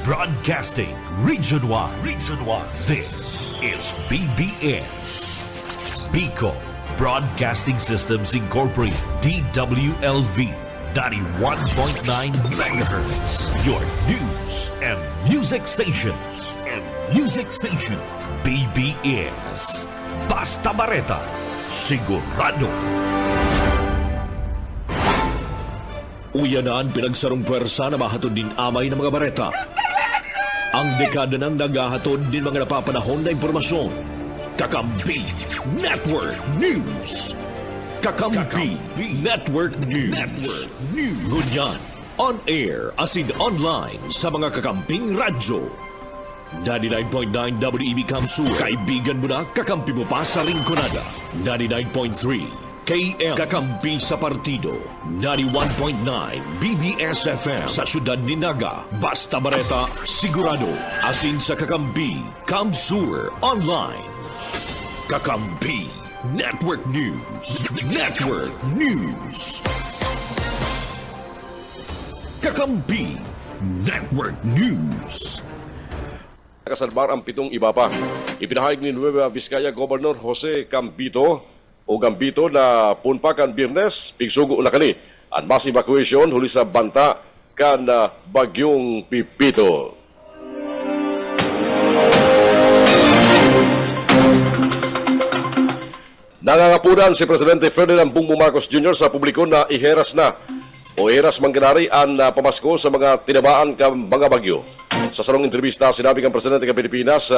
Broadcasting Region 1. Region 1. This is BBS. Bicol Broadcasting Systems Incorporated. DWLV. 91.9 megahertz. Your news and music stations. BBS. Basta Bareta. Sigurado. Uyanaan pinagsarong pwersa na mahatod din amay ng mga bareta. Ang dekada ng naghahatod din mga napapanahon na impormasyon. Kakampi Network News. Kakampi Network News. Ngunyan, on air as in online sa mga kakamping radyo. 99.9 WEB Kamsu, kaibigan mo na, kakampi mo pa sa Rinconada. 99.3 KM, kakampi sa partido. 91.9 BBS FM sa syudad ni Naga. Basta Bareta, sigurado. Asin sa kakampi, Kamsur Online. Kakampi Network News. Kakampi Network News. Kasalbar ang 7 iba pa. Ipinahayag ni Nueva Vizcaya Governor Jose Gambito na punpakan Biyernes, pigsugo na kani ang mass evacuation huli sa banta kan bagyong Pipito. Nangangapunan si Presidente Ferdinand Bongbong Marcos Jr. sa publiko na iheras mangganari ang pamasko sa mga tinabaan ka mga bagyo. Sa salong entrevista, sinabi ng Presidente ng Pilipinas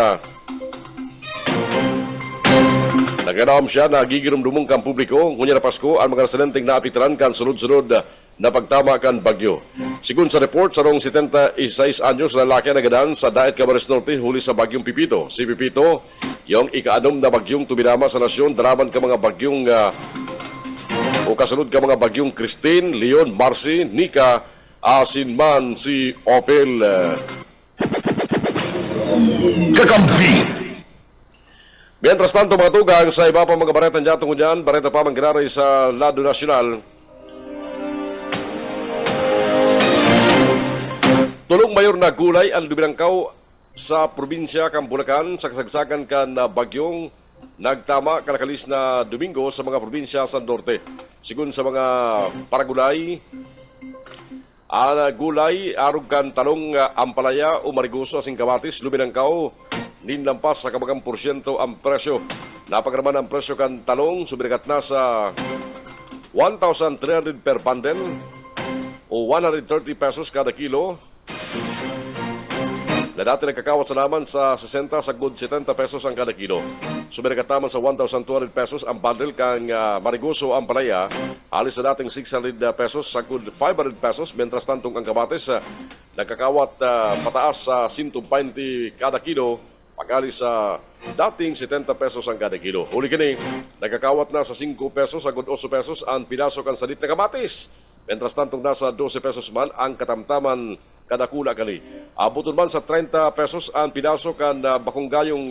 naganaam siya na gigirum-dumong kang publiko ngunya na Pasko ang mga residenteng naapektuhan kan sunod-sunod na pagtama kan bagyo. Sigun sa report, sarong 76 anyos na lalaki na gadan sa Daet Camarines Norte huli sa bagyong Pipito. Si Pipito, yung ika-6 na bagyong tuminama sa nasyon, daraman ka mga bagyong o kasunod ka mga bagyong Christine, Leon, Marcy, Nika, asin si Opel. Kakampi. Mientras tanto, mga tugang sa iba pa mga bareta niya tungkol dyan, bareta pa mangginari sa Lado Nacional. Tulong mayor na gulay ang luminangkaw sa probinsya kang Bulacan sa kasagsagan kan bagyong nagtama kalakalis na Domingo sa mga probinsya sa Norte. Sigun sa mga paragulay, gulay, arog kan talong ampalaya o marigoso asing kamatis, luminangkaw ninlampas sa kamagang porsyento ang presyo. Napagaraman ang presyo kan talong, subirikat na sa 1,300 per bundle o 130 pesos kada kilo. Na dati nagkakawat sa naman sa 60 sa good 70 pesos ang kada kilo. Subirikat naman sa 1,200 pesos ang bundle kang marigoso ang palaya. Alis sa dating 600 pesos sa good 500 pesos. Mentras tantong ang kamatis nagkakawat pataas sa 120 kada kilo. Pag-alis sa dating 70 pesos ang kada kilo. Huli kini, nagkakawat na sa 5 pesos, agad 8 pesos ang pinasok ang salit na kamatis. Mentras tantong nasa 12 pesos man ang katamtaman kada kula kani. Abuton man sa 30 pesos ang pinasok ang bakunggayong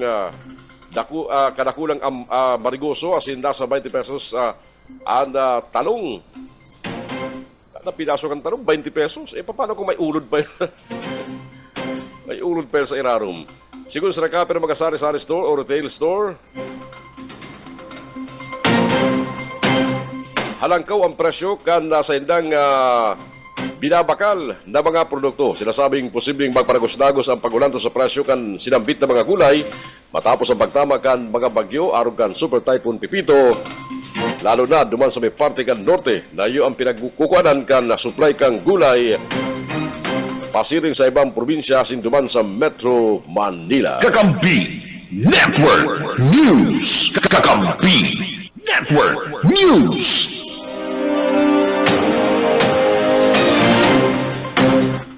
kada kulang marigoso, asin nasa 20 pesos ang talong. Kada pinasok ang talong, 20 pesos. Paano kung may ulod pa may ulod pa sa irarum? Siguro sa nakapir mga sari-sari store o retail store, halangkaw ang presyo kan nasa indang binabakal na mga produkto. Sinasabing posibleng magparagos-dagos ang pagulanto sa presyo kan sinambit na mga gulay matapos ang pagtama kan mga bagyo arog kan Super Typhoon Pipito. Lalo na duman sa may parte kan norte na iyo ang pinagkukuanan kan supply kang gulay pasiring sa ibang probinsya sinduman sa Metro Manila. Kakampi Network News. Kakampi Network News.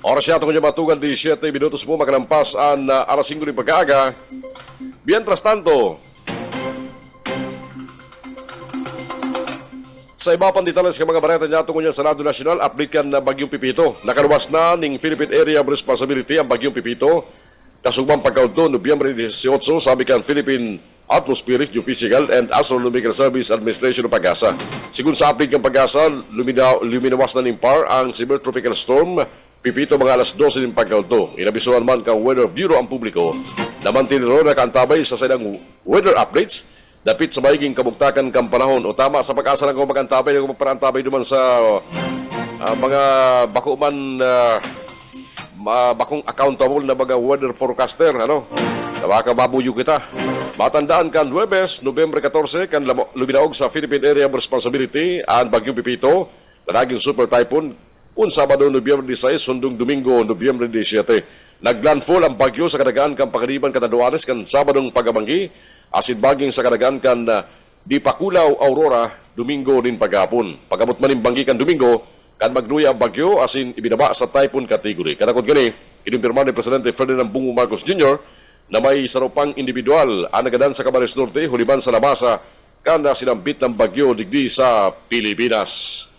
Oras siya itong matugan 17 minutos po makalampas ang alas 5 ng pag-aaga. Mientras tanto, sa iba pang detalles ng mga bareta niya tungkol sa Lado Nacional, update kan na bagyong Pipito. Nakaluwas na ning Philippine Area of Responsibility ang bagyong Pipito. Kasugmang pagkaunto, Nobyembre 18, sabi kan Philippine Atmospheric, Geophysical and Astronomical Service Administration ng Pag-asa. Sigun sa update ng Pag-asa, luminawas na ng PAR ang Severe Tropical Storm Pipito mga alas 12 ng pagkaunto. Inabisuhan man kang Weather Bureau ang publiko na mantiniro na kaantabay sa silang weather updates dapit sa maiging kabuktakan kang panahon o tama sa pag-asa ng kumagantabay na kumaparantabay duman sa mga bakuman bakong accountable na mga weather forecaster na baka mabuyo kita. Matandaan kan Huwebes, Nobyembre 14 kan luminaog sa Philippine Area of Responsibility ang Bagyong Pipito na naging super typhoon un Sabado, Nobyembre 16, sundong Domingo, Nobyembre 17. Naglandfall ang bagyo sa kadagaan kan Pakaliban Kataduanes kan Sabadong Pagamanggi, asin baging sa kadagaan kan Dipakulaw, Aurora, Domingo din paghapon. Pagamot man banggi kan Domingo, kan magluya ang bagyo asin ibinaba sa typhoon category. Kadakot gani, kinumpirma ni Presidente Ferdinand Bongbong Marcos Jr. na may sarupang individual ang nagadan sa Camarines Norte, huliban sa Labasa, kan sinambit ng bagyo digdi sa Pilipinas.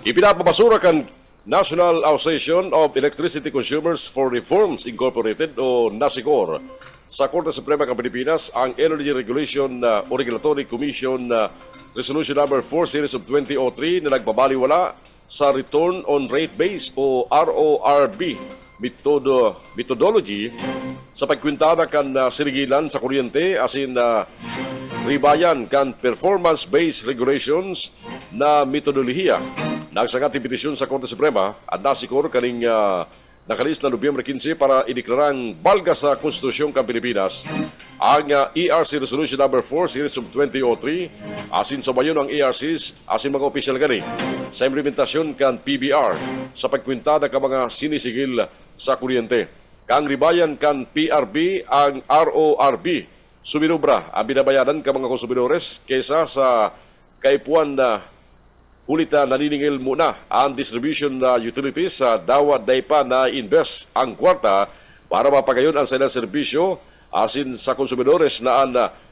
Ipinapabasura kan National Association of Electricity Consumers for Reforms Incorporated o NASICOR sa Korte Suprema ng Pilipinas ang Energy Regulation o Regulatory Commission Resolution Number 4 Series of 2003 na nagbabaliwala sa Return on Rate Base o RORB methodology sa pagkwintada kan sirigilan sa kuryente asin ribayan kan performance-based regulations na metodolohiya. Nagsagat ang petisyon sa Korte Suprema at NASICOR kaning nakalis na Nobyembre 15 para ideklarang balga sa Konstitusyon ng Pilipinas ang ERC Resolution Number 4 Series of 2003 asin sa bayon ang ERCs asin mga opisyal gani sa implementasyon kan PBR sa pagkwintada ka mga sinisigil sa kuryente. Kang ribayan kan PRB ang RORB suminubra ang binabayaran ka mga konsumidores kaysa sa kaipuan na hulita naniningil muna ang distribution utilities sa dawat daypa na invest ang kwarta para mapagayon ang silang serbisyo asin sa konsumidores na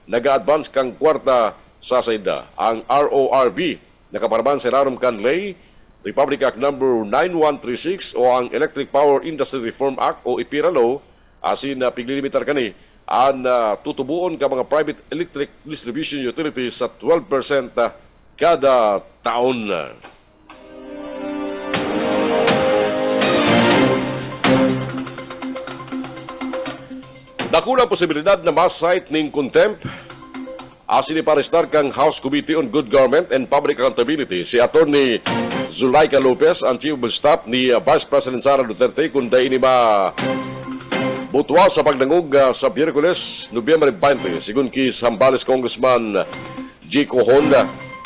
nag-advance kang kwarta sa sayda. Ang RORB nakaparman sa Rarom kan Lay, Republic Act Number 9136 o ang Electric Power Industry Reform Act o IPIRA Law asin piglilimitar kani ang tutubuon ka mga private electric distribution utilities sa 12% kada taon. Dakula posibilidad na mas-cite ning contempt asin iparestar kang House Committee on Good Government and Public Accountability si Atty. Zulaika Lopez, ang Chief of Staff ni Vice President Sara Duterte kung dahil ni butwa sa pagdangog sa Miyerkules, Nobyembre 20, sigun kay Zambales Congressman G. Cohon.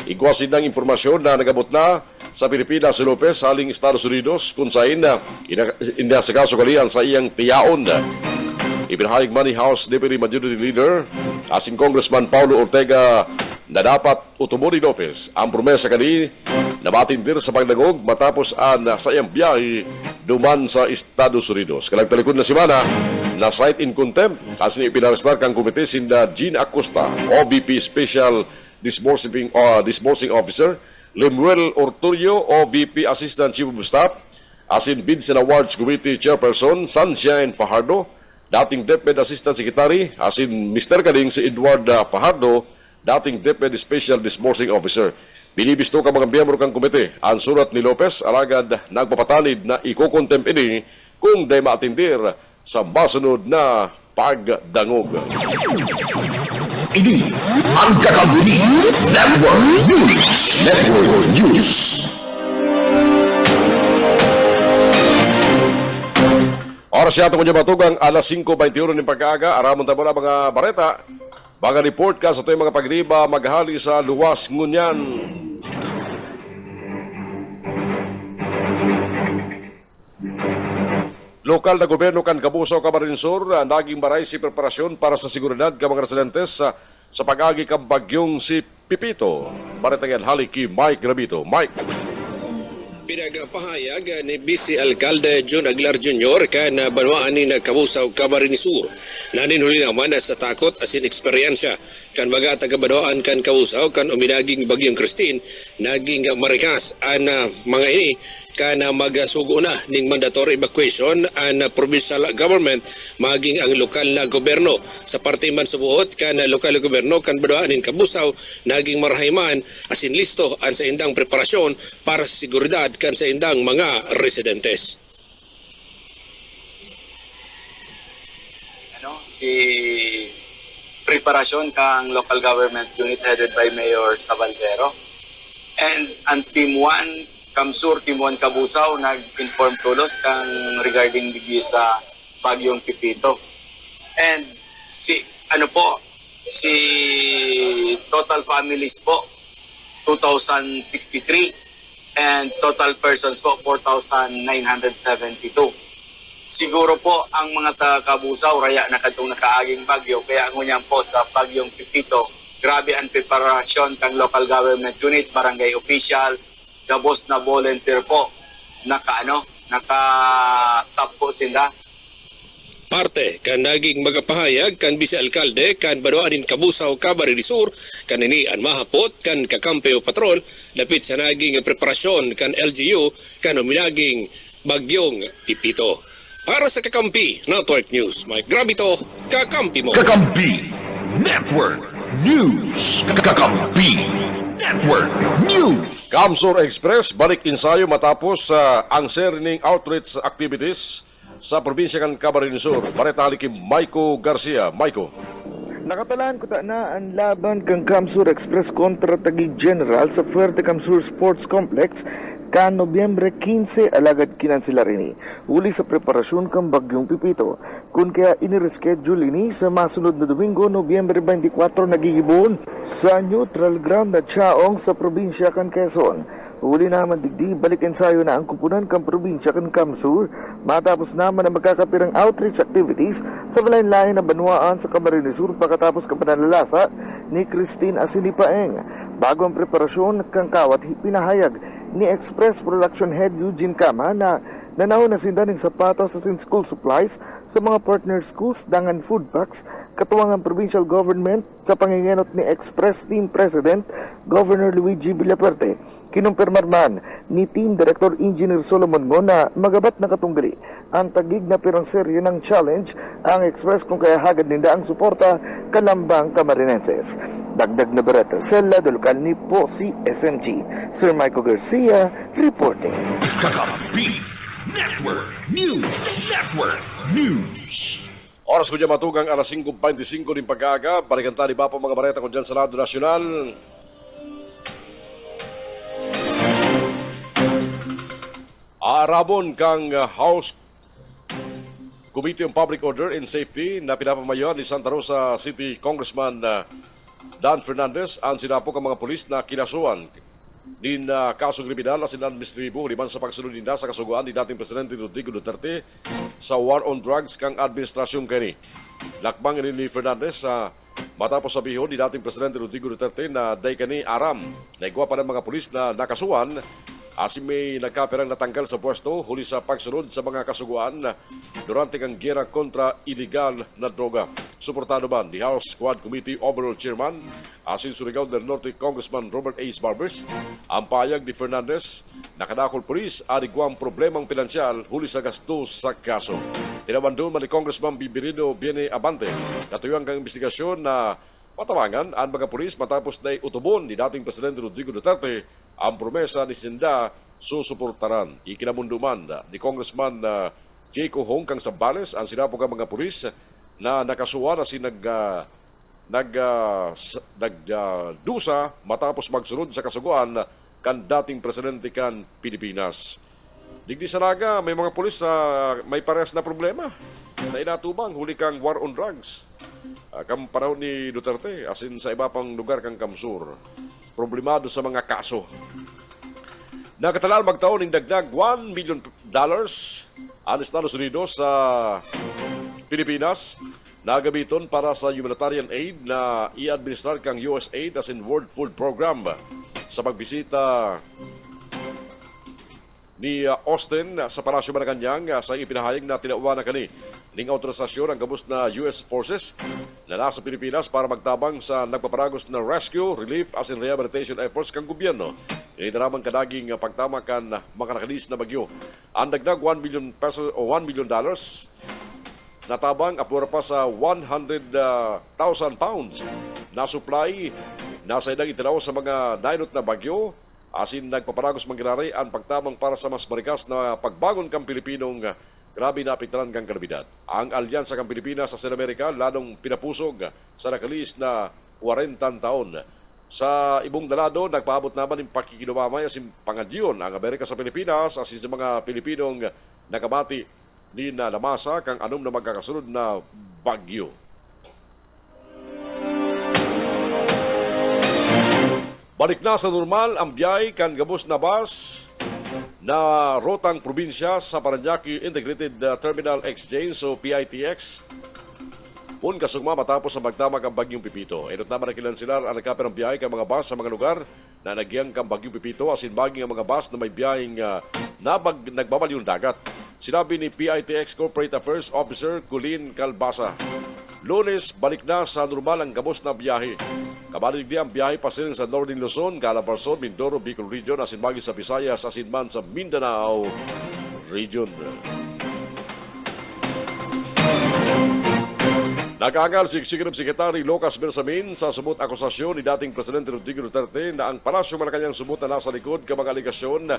Igwasin ng impormasyon na nagabot na sa Pilipinas si Lopez saling Estados Unidos kung saan inasikaso kalian sa iyang tiyaon. Ibinahayag man ni House Deputy Majority Leader asing Congressman Paulo Ortega na dapat utubo ni Lopez ang promesa kani na matindir sa pagdangog matapos sa iyang biyahe duman sa Estados Unidos. Kalagtalikod na simana na cite in contempt asin ipinarestar kang komite sinda Jean Acosta, OVP Special Disbursing Officer, Lemuel Orturio, OVP Assistant Chief of Staff, asin Bids and Awards Committee Chairperson Sunshine Fajardo, dating Deputy Assistant Secretary, asin Mr. Kading si Edward Fajardo, dating Deputy Special Disbursing Officer. Binibisto ka mga miyembro kang komite ang surat ni Lopez alagad nagpapatalid na iko-contempt ini kung day maatindir sa masunod na pagdangog. Ini ang Kakabuni Network News. Network News. Oras siya itong matugang alas 5:21 ng pagkaaga. Aramon tamo na mga bareta. Mga report ka sa ito mga pagriba maghali sa luwas ngunyan. Lokal na gobyerno kan Kabuso, Camarines Sur, naging maray si preparasyon para sa seguridad ka mga residentes sa pag-agi kang bagyong si Pipito. Baretang yan hali ki Mike Gravito. Mike. Pinagpahayag ni Vice Alcalde John Aguilar Jr. kan banwaan ni nagkabusaw Camarines Sur. Naninhuli naman sa takot asin eksperyensya kan baga taga-banwaan kan kabusaw kan uminaging bagyong Christine naging marikas an mga ini kan magasugo na ning mandatory evacuation an provincial government maging ang lokal na gobyerno sa parte man subuot kan lokal na gobyerno kan banwaan nin kabusaw naging marahayman asin listo an sa indang preparasyon para sa seguridad kan sa indang mga residentes. Preparasyon kang local government unit headed by Mayor Sabaldero. And ang Team 1, Kamsur, Team 1 Kabusaw, nag-inform tulos kang regarding digyo sa Bagyong Pipito. And si total families po, 2,063. And total persons po, 4,972. Siguro po ang mga taga-Kabusaw, raya na katong nakaaging bagyo, kaya ngunyan po sa Bagyong Pipito, grabe ang preparasyon kang local government unit, barangay officials, gabos na volunteer po, naka-top po sila. Parte kan naging magapahayag kan Vice Alcalde kan banwaan nin Kabusaw Camarines Sur kan ini an mahapot kan kakampeo patrol dapit sa naging preparasyon kan LGU kan uminaging bagyong Pipito. Para sa Kakampi Network News, Mike Grabito, Kakampi mo. Kakampi Network News. Kakampi Network News. Kamsur Express balik ensayo matapos ang serining outreach activities sa probinsya kan Camarines Sur. Bareta haliki Maiko Garcia. Maiko. Nakatalaan ko na ang laban kang Kamsur Express kontra Taguig General sa Fuerte Kamsur Sports Complex ka Nobyembre 15 alagad kinan sila rini. Uli sa preparasyon kang Bagyong Pipito. Kung kaya inireschedule ini sa masunod na Domingo, Nobyembre 24 nagigibon sa neutral ground na Chaong sa probinsya kan Quezon. Uli naman digdi, balik ensayo na ang kupunan kang probinsya kan Kamsur matapos naman ang magkakapirang outreach activities sa lain-lain na banwaan sa Camarines Sur pagkatapos ka panalalasa ni Christine Asilipaeng. Bago ang preparasyon kang kawat pinahayag ni Express Production Head Eugene Kama na nanaw na sindaning sapatos sa school supplies sa mga partner schools dangan food packs katuwang ang provincial government sa pangingenot ni Express Team President Governor Luigi Villaperte. Kinumpirmar man ni Team Director Engineer Solomon Ngo na magabat na katunggali ang tagig na pirang serye ng challenge ang Express kung kaya hagad ninda ang suporta kalambang Camarinenses. Dagdag na bereta sa lado lokal ni po si SMG. Sir Michael Garcia reporting. Kakampi Network News. Network News. Oras ko dyan matugang alas 5.25 din pag-aga. Balikan tayo ba po mga bareta ko dyan sa Lado Nacional. Aarabon kang House Committee on Public Order and Safety na pinapamayoan ni Santa Rosa City Congressman Dan Fernandez ang sinapok ang mga pulis na kinasuan din kasong kriminal asin administratibo liman sa pagsunod nila sa kasuguan ni dating Presidente Rodrigo Duterte sa war on drugs kang administrasyon kani. Lakbang ni Fernandez matapos sabihin ni dating Presidente Rodrigo Duterte na day kani aram na igwa pa ng mga pulis na nakasuan asin may nagkapirang natanggal sa pwesto huli sa pagsunod sa mga kasuguan durante ang giyera kontra illegal na droga. Suportado man ni House Squad Committee Overall Chairman asin Surigao del Norte Congressman Robert Ace Barbers ang payag ni Fernandez na kadakol pulis arigwang problemang pinansyal huli sa gastos sa kaso. Tinawando man ni Congressman Bibirino Biene Abante katuyang kang investigasyon na patawangan ang mga pulis matapos na utubon ni dating Presidente Rodrigo Duterte ang promesa ni Sinda susuportaran. Ikinamunduman ni Congressman Jaco Hong kang Sambales ang sinapog ang mga pulis na nakasuwa na nagdusa matapos magsunod sa kasuguan kan dating presidente kan Pilipinas. Digdi sa naga, may mga pulis may parehas na problema na inatubang huli kang war on drugs. Kang panahon ni Duterte asin sa iba pang lugar kang Kamsur. Problemado sa mga kaso. Nakatalaan magtaon ng dagdag $1 million ang Estados Unidos sa Pilipinas na gamiton para sa humanitarian aid na i-administrar kang USAID as in World Food Program sa pagbisita ni Austin sa Palasyo Malacanang sa ipinahayag na tinawa na kani ning autorisasyon ang gabos na US forces na nasa Pilipinas para magtabang sa nagpaparagos na rescue, relief as in rehabilitation efforts kang gobyerno. Inidaraman kadaging pagtama kan mga nakalis na bagyo. Ang dagdag 1 million pesos o $1 million natabang apura pa sa 100,000 pounds na supply nasa idang itinaw sa mga dainot na bagyo asin nagpaparagos manggilari ang pagtabang para sa mas marikas na pagbangon kang Pilipinong grabe na apektaran kang kalabidad. Ang alyansa kang Pilipinas sa Amerika lalong pinapusog sa nakalis na 40 taon. Sa ibong dalado, nagpaabot naman ng pakikinumamay asin pangadyon ang Amerika sa Pilipinas asin sa mga Pilipinong nakamati ni na lamasa kang anong na magkakasunod na bagyo. Balik na sa normal ang biyay kan gabos na bus na rotang probinsya sa Paranaque Integrated Terminal Exchange o PITX. Pun kasugma matapos ang magdamag ang Bagyong Pipito. Inot naman nakilan sila ang nagkaper ng biyay kang mga bus sa mga lugar na nagyang kang Bagyong Pipito asin baging ang mga bus na may biyayeng nagbabalyong dagat. Sinabi ni PITX Corporate Affairs Officer Colleen Calbasa. Lunes, balik na sa normal ang gabos na biyahe. Kabalig di ang biyahe pasiring sa Northern Luzon, Calabarzon, Mindoro, Bicol Region, asin bagi sa Visayas, asin man sa Mindanao Region. Nakaangal si Executive Secretary Lucas Bersamin sa subot akusasyon ni dating Presidente Rodrigo Duterte na ang Palasyo Malacanang subot na nasa likod ka mga aligasyon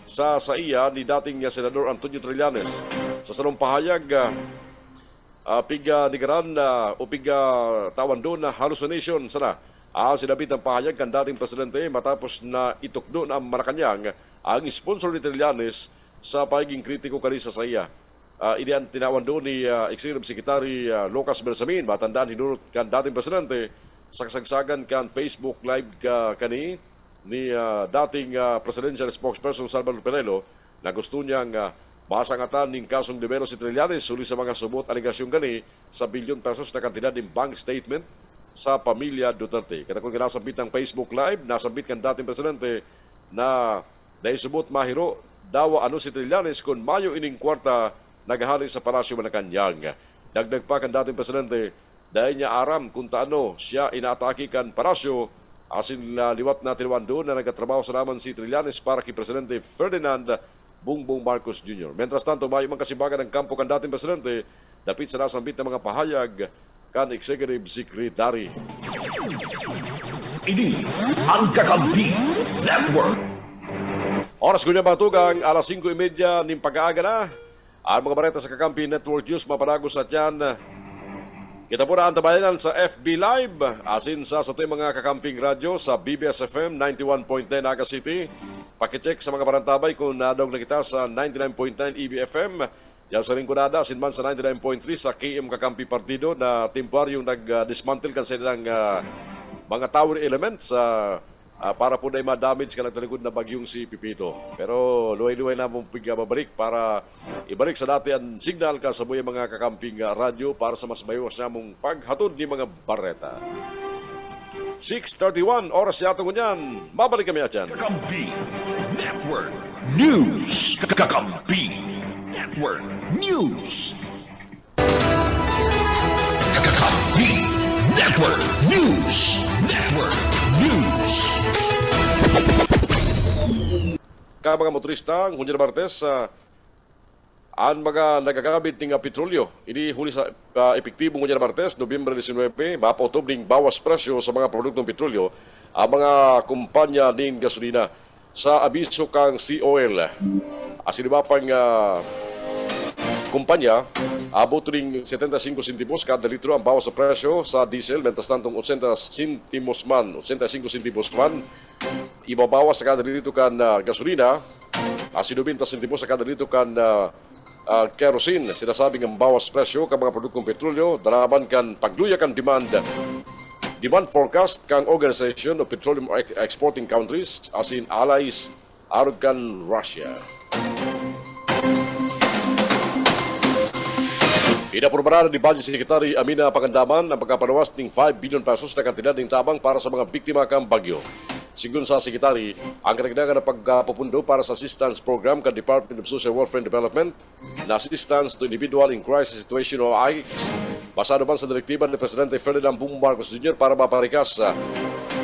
sa iya ni dating Senador Antonio Trillanes. Sa salong pahayag, piga nigaran o piga tawan doon na hallucination sana. Sinabit ang pahayag kan dating Presidente matapos na itukdo ng Malacanang ang sponsor ni Trillanes sa pagiging kritiko kanisa sa iya. Inian tinawan doon ni Executive Secretary Lucas Bersamin, matandaan hinurot kan dating Presidente sa kasagsagan kan Facebook Live kani ni dating Presidential Spokesperson Salvador Penelo na gusto niyang masangatan ng kasong debelo si Trillanes suli sa mga subot aligasyon kani sa bilyon pesos na kantidad ng bank statement sa pamilya Duterte. Kada kung kinasabit ng Facebook Live, nasabit kan dating Presidente na dahil subot mahiro dawa ano si Trillanes kung mayo ining kwarta naghahalik sa Palasyo Malacanang. Dagdag pa kan dating Presidente dahil niya aram kung taano siya inaatake kan Palasyo asin liwat na tinawan doon na nagkatrabaho sa naman si Trillanes para kay Presidente Ferdinand Bongbong Marcos Jr. Mientras tanto, may mga kasibagan ng kampo kan dating Presidente dapit sa nasambit ng mga pahayag kan Executive Secretary. Ini ang Kakampi Network. Oras ko niya batugang, alas 5:30 ng pag-aaga na. Ang mga bareta sa Kakampi Network News maparagos sa dyan. Kita po na ang tabayanan sa FB Live, asin sa ating mga Kakamping Radyo sa BBS FM 91.9 Naga City. Pakicheck sa mga barantabay kung nadog na kita sa 99.9 EBFM. Yan sa Rinconada, asin man sa 99.3 sa KM Kakampi Partido na temporaryong nag-dismantle kan sa ilang mga tower elements para po na ma-damage ka nagtalikod na bagyong si Pipito. Pero luway-luway na mong babalik para ibalik sa dati ang signal ka sa buhay mga Kakamping radyo para sa mas mayos na mong paghatod ni mga bareta. 6:31, oras yata ko niyan. Mabalik kami at yan. Kakampi Network News. Kakampi Network News. Kakampi Network News. Network News. Ka mga motorista, Hunyo Martes, ang mga nagagamit ng petrolyo, ini huli sa epektibong Hunyo Martes, Nobyembre 19, mapotobling bawas presyo sa mga produktong petrolyo ang mga kumpanya ng gasolina sa abiso kang COL. Asinibapang kumpanya, abot ring 75 centimos kada litro ang bawas sa presyo sa diesel, mentas tantong 80 centimos man, 85 centimos man, ibabawas sa kada litro kan gasolina, 90 centimos sa kada litro kan kerosene. Sinasabing ang bawas presyo kan mga produktong petrolyo, daraman kan pagluya kan demand forecast kang Organization of Petroleum Exporting Countries, as in allies, arog kan Russia. Inaprobarada ni Budget Secretary Amina Pangandaman ang pagkapanawas ng 5 billion pesos na kantidad ng tabang para sa mga biktima kang bagyo. Sigun sa Sekretary, ang karagdagan na pagpapundo para sa assistance program ka Department of Social Welfare and Development na Assistance to Individual in Crisis Situation o AICS, basado man sa direktiba ni Presidente Ferdinand Bongbong Marcos Jr. para maparikas sa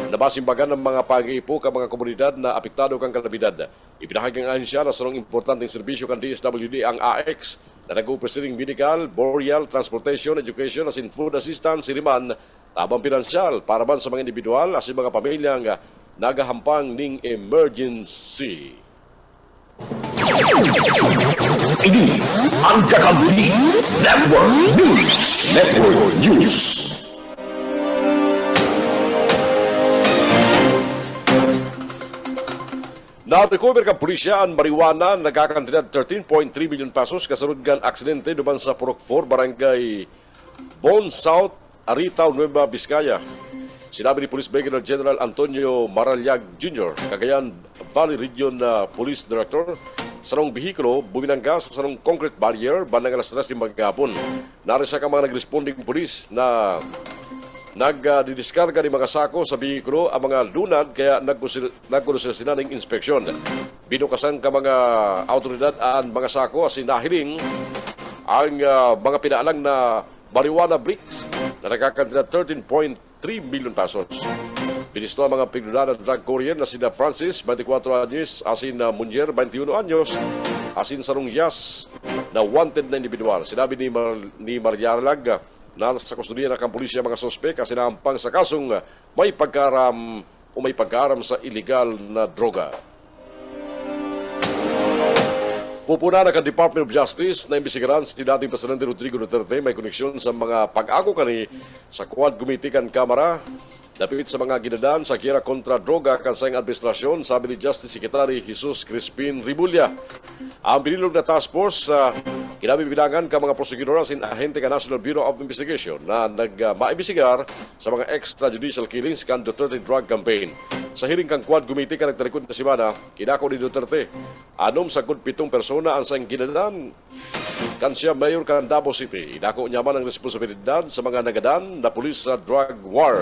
nabasimbagan ng mga pag-iipo ka mga komunidad na apektado kang kalabidad. Ipinahagang ahensya na sarong importanteng serbisyo kan DSWD ang AX na nag-upresiring medical, burial, transportation, education, as in food assistance, siriman, tabang pinansyal para man sa mga individual as in mga pamilyang nagahampang ning emergency. Ini ang Kakampi Network News. Network News. Na-recover ka pulisya ang marijuana nagkakantidad 13.3 million pesos kasunod kan aksidente duman sa Purok 4, Barangay Bon South, Arita, Nueva Vizcaya. Sinabi ni Police Brigadier General Antonio Maralyag Jr., Cagayan Valley Region Police Director, sarong bihikulo buminangga sa sarong concrete barrier bandang alas 3 ng maghapon. Narisa ka mga nag-responding pulis na nagdidiskarga ni mga sako sa bihikulo ang mga lunad kaya nagkulusila sila ng inspeksyon. Binukasan ka mga autoridad ang mga sako as nahiling ang mga pinaalang na marijuana bricks na nagkakantidad 13.3 million pesos. Binisto ang mga piglunan ng drug courier na sina Francis, 24 anyos, asin Munyer, 21 anyos, asin Sarong Yas na wanted na individual. Sinabi ni Marialag na sa kustodiya ng pulisya mga sospek kasi naampang sa kasong may pagkaram sa illegal na droga. Pupuna na ka Department of Justice na imbisigaran si dating Presidente Rodrigo Duterte may koneksyon sa mga pag-ako kani sa Quad Committee kan Kamara dapit sa mga ginadan sa gira kontra droga kan sa administrasyon, sabi ni Justice Secretary Jesus Crispin Rimulya. Ang binilog na task force kinabibilangan ka mga prosecutor sin ahente ka National Bureau of Investigation na nag-maimbisigar sa mga extrajudicial killings kan Duterte Drug Campaign. Sa hearing kang Quad Committee ka nagtalikod na simana, kinako ni Duterte, anom sa 7 persona ang sang ginadan kan siya mayor kan Davao City. Inako niya man ang responsibilidad sa mga nagadan na pulis sa drug war.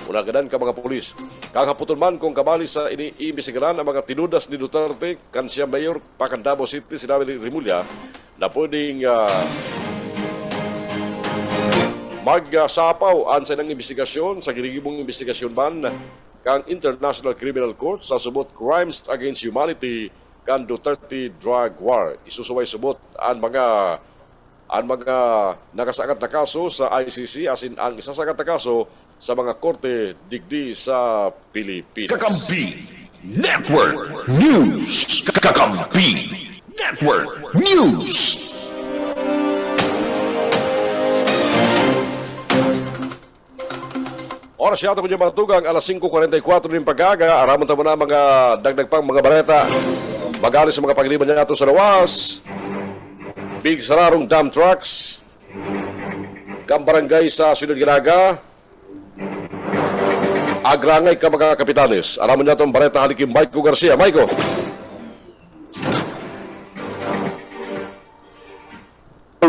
Unagadan ka mga pulis. Kang haputon man kung kabali sa iniimbisigaran ang mga tinudas ni Duterte kan siya mayor pa kan Davao City, sinabi ni Rimulya na pwedeng magsapaw ang sa ng imbestigasyon sa girigibong imbestigasyon man kang International Criminal Court sa subot crimes against humanity kan Duterte drug war. Isusuway subot ang mga nakasakat na kaso sa ICC asin ang isasakat na kaso sa mga korte digdi sa Pilipinas. Kakampi Network News. Kakampi Network News. Oras yato ko dyan matugang alas 5:44 ng pagkaga. Aramon tamo na mga dagdag pang mga baleta. Magalis sa mga pagliban niya nato sa lawas. Big sararong dump trucks. Kambarangay sa Sunod Ginaga. Agrangay ka mga kapitanes. Aramon niya itong baleta halikim Maiko Garcia. Maiko.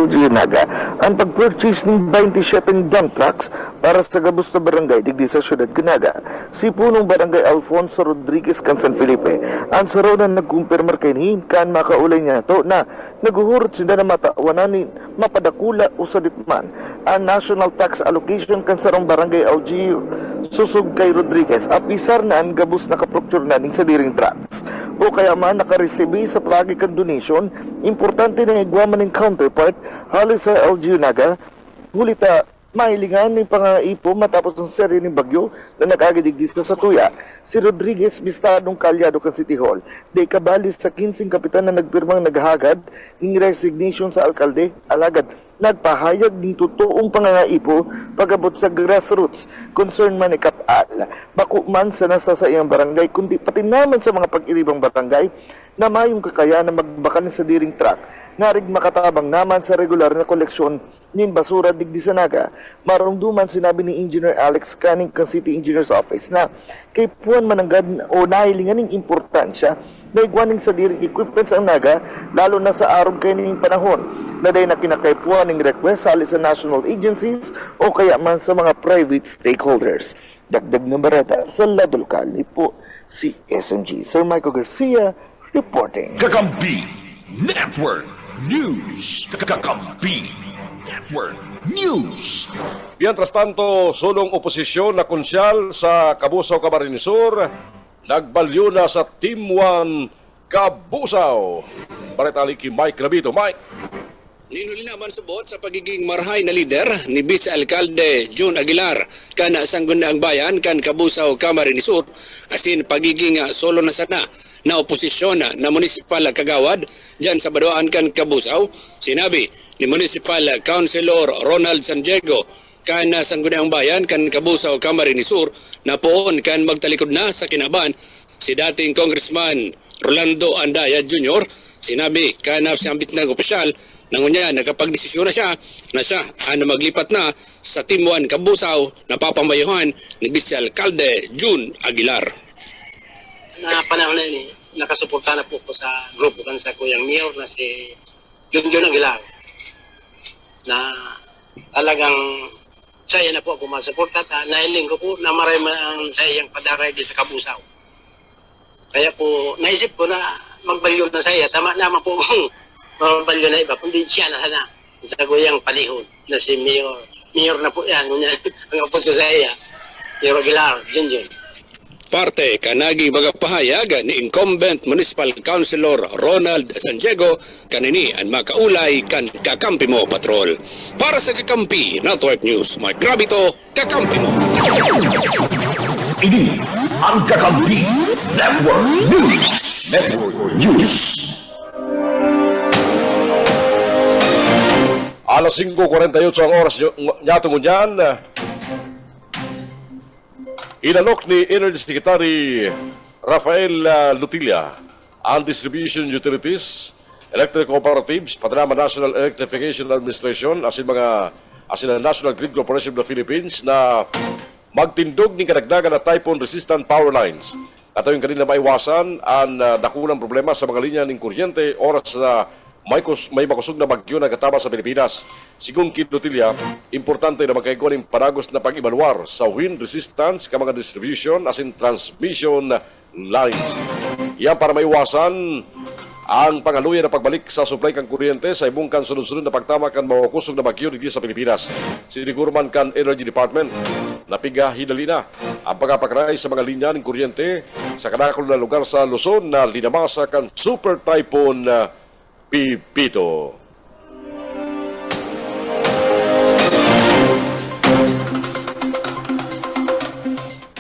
Ginaga ang pag-purchase ng 27 dump trucks para sa gabos na barangay digdi sa siyudad Ginaga. Si punong barangay Alfonso Rodriguez kan San Felipe ang saraw na nagkumpirmar kay ni kan makaulay niya to na naguhurot sila na matawananin mapadakula usaditman ang national tax allocation kan sarong barangay LGU susug kay Rodriguez apisar na ang gabos na kaproktur na ning sa diring trucks o kaya man nakaresibi sa plagi kan donation. Importante na igwaman ng counterpart halos sa LGU Naga hulita mahilingan ng pangaipo matapos ng seri ng bagyo na nag-agidigdis na sa tuya. Si Rodriguez bistadong kalyado kan City Hall day kabalis sa 15 kapitan na nagpirmang naghagad ng resignation sa alkalde alagad nagpahayag ng totoong pangangaipo pagabot sa grassroots concern man ni Kapal bako man sa nasa sa iyang barangay kundi pati naman sa mga pag-iribang barangay na mayong kakaya na magbakan sa diring truck narig makatabang naman sa regular na koleksyon nin basura digdi sa Naga. Marumduman sinabi ni Engineer Alex Canning kan City Engineer's Office na kay puwan mananggad o nahilingan ng importansya na igwaning sa diring equipments ang Naga lalo na sa araw kay ning panahon na day na kinakaipuan ng request sa national agencies o kaya man sa mga private stakeholders. Dagdag na barata sa lado lokal ni po si SMG Sir Michael Garcia reporting. Kakampi Network News. Kakampi Network News. Mientras tanto, sulong oposisyon na konsyal sa Cabusao, Camarines Sur, nagbalyo na sa Team 1 Cabusao. Baretali kay Mike Rabito. Mike. Ninuli naman subot sa pagiging marhay na lider ni Vice Alcalde June Aguilar kana Sangguniang Bayan kan Cabusao, Camarines Sur asin pagiging solo na sana na oposisyon na municipal kagawad diyan sa Badoan kan Cabusao. Sinabi ni Municipal Councilor Ronald Sandiego kan Sangguniang Bayan kan Cabusao, Camarines Sur na poon kan magtalikod na sa kinaban si dating Congressman Rolando Andaya Jr. Sinabi kanap sa ambit ng opisyal nangunya nagkapagdesisyon na siya ang maglipat na sa Team 1 Cabusao na papamayuhan ni Vice Alcalde June Aguilar. Na panahon na yun, nakasuporta na po ko sa grupo kan sa Kuyang Mayor na si June Aguilar na talagang saya na po ako masuporta at nahiling ko po na marami ang sayang padaray di sa Cabusao. Kaya po naisip ko na magbalyo na saya. Tama naman po kung magbalyo na iba. Kundi siya na sana sa Kuyang panihon na si Mayor. Mayor na po yan. Ang apot ko sa iya. Mayor Aguilar, Jun. Parte kanagi magapahayag ni incumbent Municipal Councilor Ronald Sandiego kanini ang makaulay kan Kakampi Mo Patrol. Para sa Kakampi Network News, Mike Grabito, Kakampi Mo. Ini ang Kakampi Network News. Network News. Alas 5:48 ang oras niya tungunyan. Inalok ni Energy Secretary Rafael Lutilla ang distribution utilities, electric cooperatives, Panama National Electrification Administration, asin ang National Grid Corporation of the Philippines na magtindog ng kadagdagan na typhoon-resistant power lines. At yung kanina maiwasan ang dakulang problema sa mga linya ng kuryente oras na may makusog na bagyo na katama sa Pilipinas. Sigun Kid Lutilla, importante na magkaigwa ng paragos na pag-ibaluar sa wind resistance ka mga distribution as in transmission lines. Yan para maiwasan ang pangaluya na pagbalik sa supply kang kuryente sa ibong kan sunod-sunod na pagtama kan makusog na bagyo dito sa Pilipinas. Sinigurman kan Energy Department napiga hidali na ang pagpapakaray sa mga linya ng kuryente sa kanakol na lugar sa Luzon na linamasa kan Super Typhoon Pipito.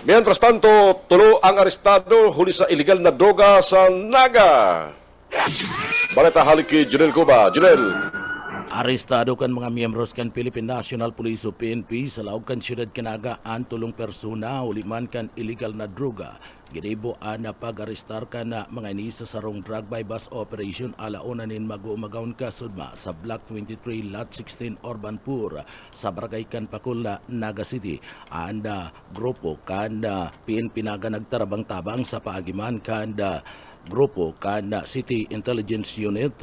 Mientras tanto, tulo ang arestado huli sa illegal na droga sa Naga. Balita halik kay Junel Cuba. Junel. Arestado kan mga miyembros kan Philippine National Police o PNP sa laog kan siyudad Kanaga ang tulong persona uliman kan illegal na droga. Ginibo na pag-arestar ka na mga inisa sa sarong drug by bus operation alauna nin mag-uumagaon ka sudma sa Block 23 Lot 16 Orbanpur sa Barangay Kanpakula, Naga City. Anda grupo kan PNP Naga nagtarabang-tabang sa paagiman kan grupo kan City Intelligence Unit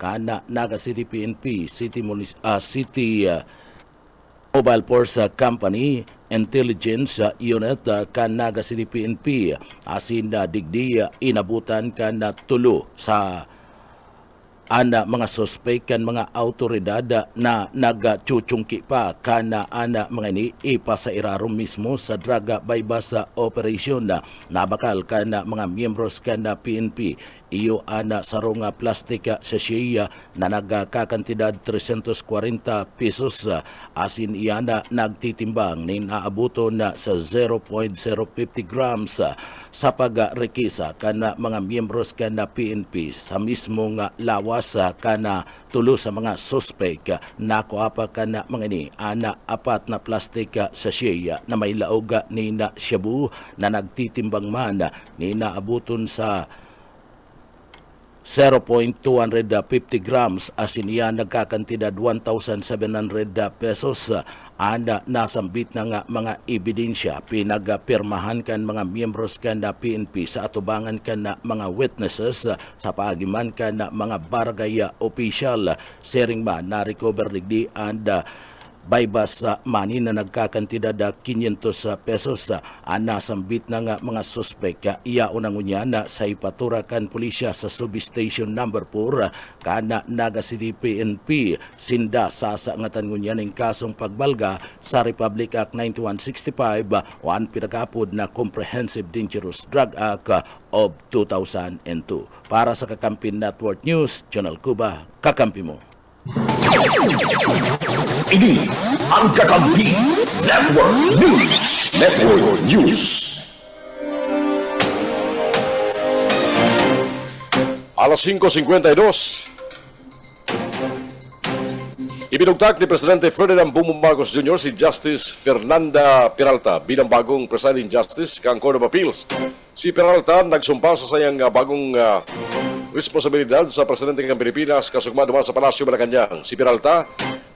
kan Naga City PNP City Mobile Force Company Intelligence Unit kan Naga City PNP asin digdi inabutan kan tulo sa mga suspect kan mga autoridad na nagchuchungki pa kan ana mga ini ipa sa irarom mismo sa drug by bus operation na nabakal kan mga miyembros kan PNP iyo ana sarong plastic sachet na nagkakantidad 340 pesos asin iyana nagtitimbang nin aabuton na sa 0.050 grams sa pagrekisa kan mga miyembros kan PNP sa mismong lawas kana tulo sa mga suspect nakuha kan mga ini ana apat na plastic sachet na may laog ni na shabu na nagtitimbang man ni naabuton sa 0.250 grams asin iyan nagkakantidad 1,700 pesos anda nasambit na nga mga ebidensya pinagpirmahan kan mga miyembros kan na PNP sa atubangan kan na mga witnesses sa paagiman kan na mga barangay official sering man na recover digdi and baybas sa money na nagkakantidad 500 pesos. Nasambit na nga mga suspek iya unang na sa ipaturakan pulisya sa substation number 4 kana Naga City PNP sinda sasangatan ngunya ning kasong pagbalga sa Republic Act 9165 o ang pinakapod na Comprehensive Dangerous Drug Act of 2002. Para sa Kakampi Network News, Channel Cuba, kakampi mo. Ini ang Kakampi Network News. Network News. Alas 5:52. Ibinugtak ni Presidente Ferdinand Bongbong Marcos Jr. si Justice Fernanda Peralta bilang bagong presiding justice kang Court of Appeals. Si Peralta nagsumpa sa sayang bagong responsibilidad sa Presidente ng Pilipinas kasugma duman sa Palasyo Malacanang. Si Peralta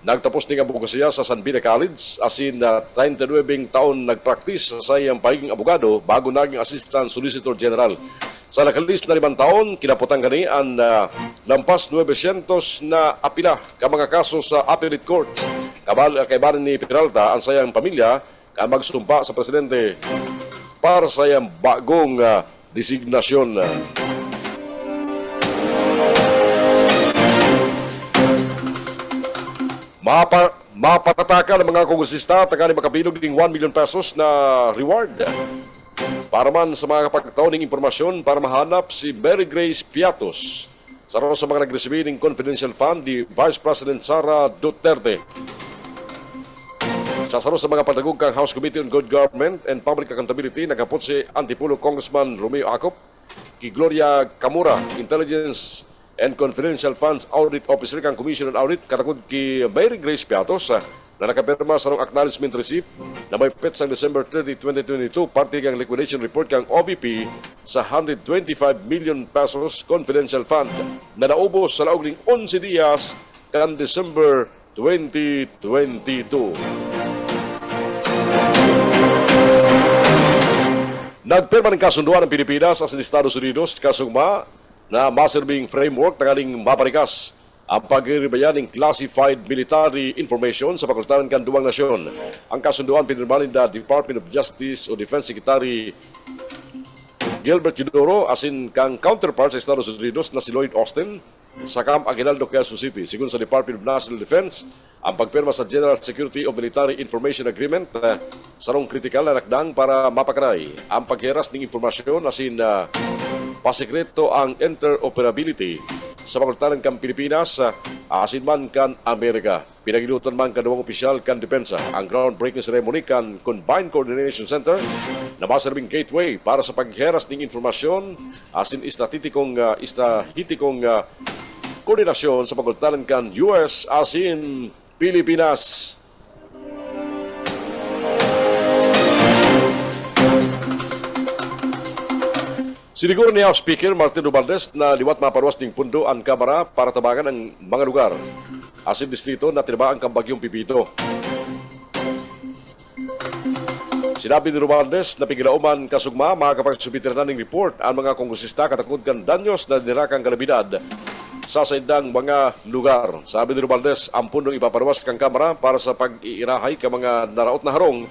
nagtapos ng abogasiya sa San Beda College asin 39 taon nagpraktis sa sayang pagiging abogado bago naging Assistant Solicitor General. Sa nakalis na 5 taon, kinaputang gani ang lampas 900 na apila ka mga kaso sa appellate court. Kaibaran ni Peralta ang sayang pamilya ka magsumpa sa Presidente para sa sayang bagong designasyon. Mapataka ng mga kongresista tagani makabilog ng 1 million pesos na reward. Para man sa mga kapagtaon ng impormasyon para mahanap si Mary Grace Piatos sa mga nag-receive ng confidential fund di Vice President Sara Duterte. Sa mga padagog kang House Committee on Good Government and Public Accountability, nagkapot si Antipulo Congressman Romeo Acop, ki Gloria Camura, Intelligence and Confidential Funds Audit Officer kang Commission on Audit, katakod ki Mary Grace Piatos, na nakapirma sa acknowledgement receipt na may pets ang December 30, 2022 parte kang liquidation report kang OVP sa 125 million pesos confidential fund na naubos sa laog ng 11 diyas kang December 2022. Nagpirma ng kasunduan ng Pilipinas sa Estados Unidos kasugma na maserbing framework tangaling maparikas ang pagribayan ng classified military information sa pakultaran kan duwang nasyon. Ang kasunduan pinirmahan ng Department of Justice o Defense Secretary Gilbert Yudoro asin kang counterpart sa Estados Unidos na si Lloyd Austin sa Camp Aguinaldo, Quezon City. Sigun sa Department of National Defense, ang pagpirma sa General Security of Military Information Agreement sarong kritikal na nakdang para mapakaray ang paghiras ng informasyon asin pasikreto ang interoperability sa pakultaran kan Pilipinas asin man kan Amerika. Pinagilutan man kaduwang opisyal kan depensa ang groundbreaking ceremony kan Combined Coordination Center na maserbing gateway para sa pagheras ng informasyon asin istahitikong koordinasyon sa pakultaran kan US asin Pilipinas. Siniguro ni House Speaker Martin Romualdez na liwat maparwas ng pundo ang Kamara para tabangan ang mga lugar asin distrito na tinabaan kang bagyong Pipito. Sinabi ni Romualdez na pigilauman kasugma makakapagsubitir na ng report ang mga kongresista katakod kan danyos na nirakang kalabidad sa saindang mga lugar. Sabi ni Romualdez, ang pundong ipaparwas kang Kamara para sa pag-iirahay ka mga naraot na harong.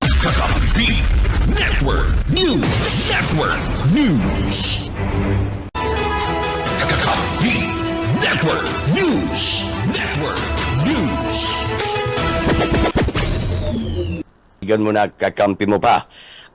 Kakampi Network News. Network News. Kakampi Network News. Network News. Igan mo na kakampi mo pa.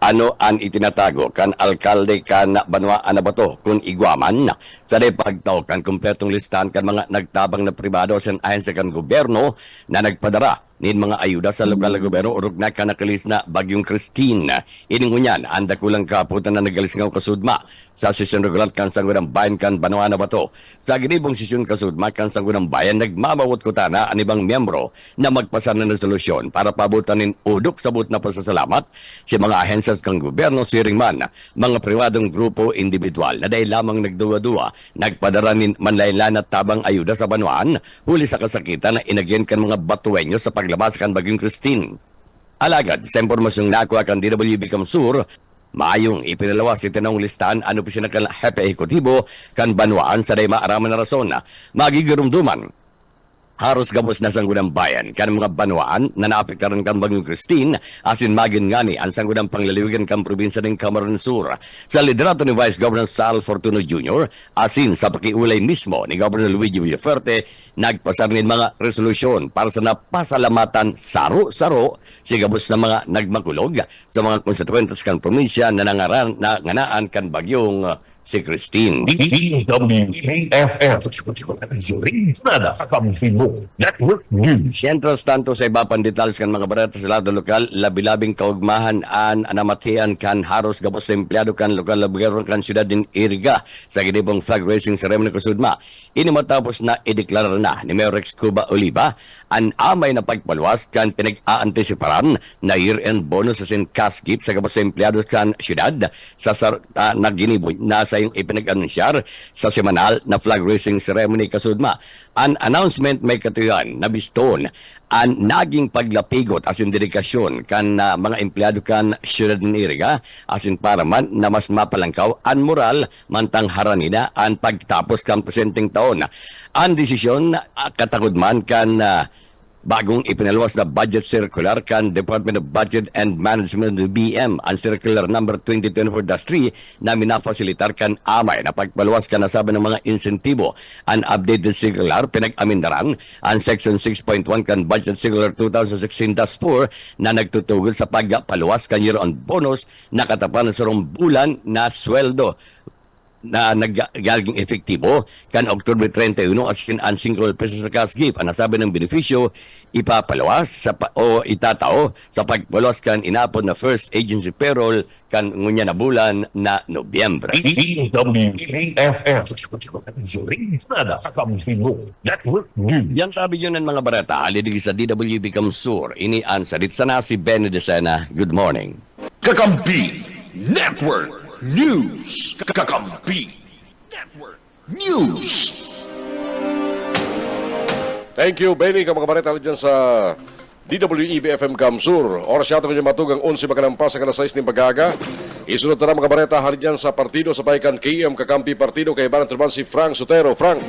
Ano ang itinatago kan alkalde kan Banwaan na Bato kung igwaman sa pagtaw kan kumpletong listahan kan mga nagtabang na pribado sa ayon sa kan gobyerno na nagpadara nin mga ayuda sa lokal na gobyerno urog na kanakalis na Bagyong Christine. Iningunyan, ang dakulang kaputan na nagalisngaw kasudma sa sesyon regular kan Sangguniang Bayan kan Banwaan na Bato. Sa ginibong sesyon kasudma kan Sangguniang Bayan, nagmamawot ko tana ang ibang miyembro na magpasa ng resolusyon para pabutanin udok sabot na pasasalamat si mga ahensas kang gobyerno, siring man, mga priwadong grupo individual na dahil lamang nagduwa-duwa, nagpadara nin manlaylan at tabang ayuda sa Banwaan, huli sa kasakitan na inagyan kan mga batuenyo sa paglabas kan Bagyong Christine. Alagad, sa impormasyong nakuha kan DWB Kamsur, maayong ipinalawas si tinong listahan ano pa siya nakal hepe ekutibo kan Banwaan sa day maaraman na rason na magigirumduman Haros gabos na sanggunang bayan kan mga banwaan na naapektaran kan Bagyong Christine asin magin ngani ang sanggunang panglaliwigan kan probinsya ng Camarines Sur. Sa liderato ni Vice Governor Sal Fortuno Jr. asin sa pakiulay mismo ni Governor Luigi Villaferte nagpasarnin mga resolusyon para sa napasalamatan saro-saro si gabos na mga nagmakulog sa mga konstituentes kan probinsya na nganaan kan Bagyong si Christine. DWAFF Nada sa Kampimo Network News. Mientras tanto sa iba pang details kan mga bareta sa lado lokal, labi-labing kaugmahan an anamatian kan haros gabos sa empleyado kan lokal labugeron kan siyudad din Iriga sa ginibong flag raising ceremony kusudma. Ini matapos na ideklara na ni Mayor Rex Cuba Oliva ang amay na pagpalwas kan pinag-aantisiparan na year-end bonus sa cash gift sa gabos sa empleyado kan siyudad sa naginiboy na sa yung ipinag-anunsyar sa semanal na flag raising ceremony kasudma. An announcement may katuyan na biston ang naging paglapigot asin dedikasyon kan mga empleyado kan siyudad ng Iriga asin para man na mas mapalangkaw ang moral mantang haranina ang pagtapos kan presenteng taon. Ang desisyon katagod man kan bagong ipinalwas na budget circular kan Department of Budget and Management of BM ang circular number 2024-3 na minafasilitar kan amay na pagpalwas kan nasabi ng mga insentibo. Ang updated circular pinag-amindaran ang section 6.1 kan budget circular 2016-4 na nagtutugol sa pagpalwas kan year-on bonus na katapan sa bulan na sweldo na nagaging efektibo kan October 31 asin ang 5 pesos sa cash gift. Ang nasabi ng benepisyo ipapalawas o itatao sa pagpalawas kan inapod na first agency payroll kan ngunya na bulan na Nobyembre. DWAFF Nada sa Kampimo Network News. Yan sabi yun ng mga barata alidig sa DWB Kamsur. Ini ang salit sana si Benny Decena. Good morning. Kakampi Network News. Kakampi Network News. Thank you, Benny. Kamakabarita dyan sa DWEB-FM Kamsur. Oras yata ko yung matugang 11 maganampas sa kalas 6 ng pagaga. Isunod na mga bareta hali dyan sa partido sa Baikan KM Kakampi Partido kay Ibanan Turban si Frank Sotero. Frank.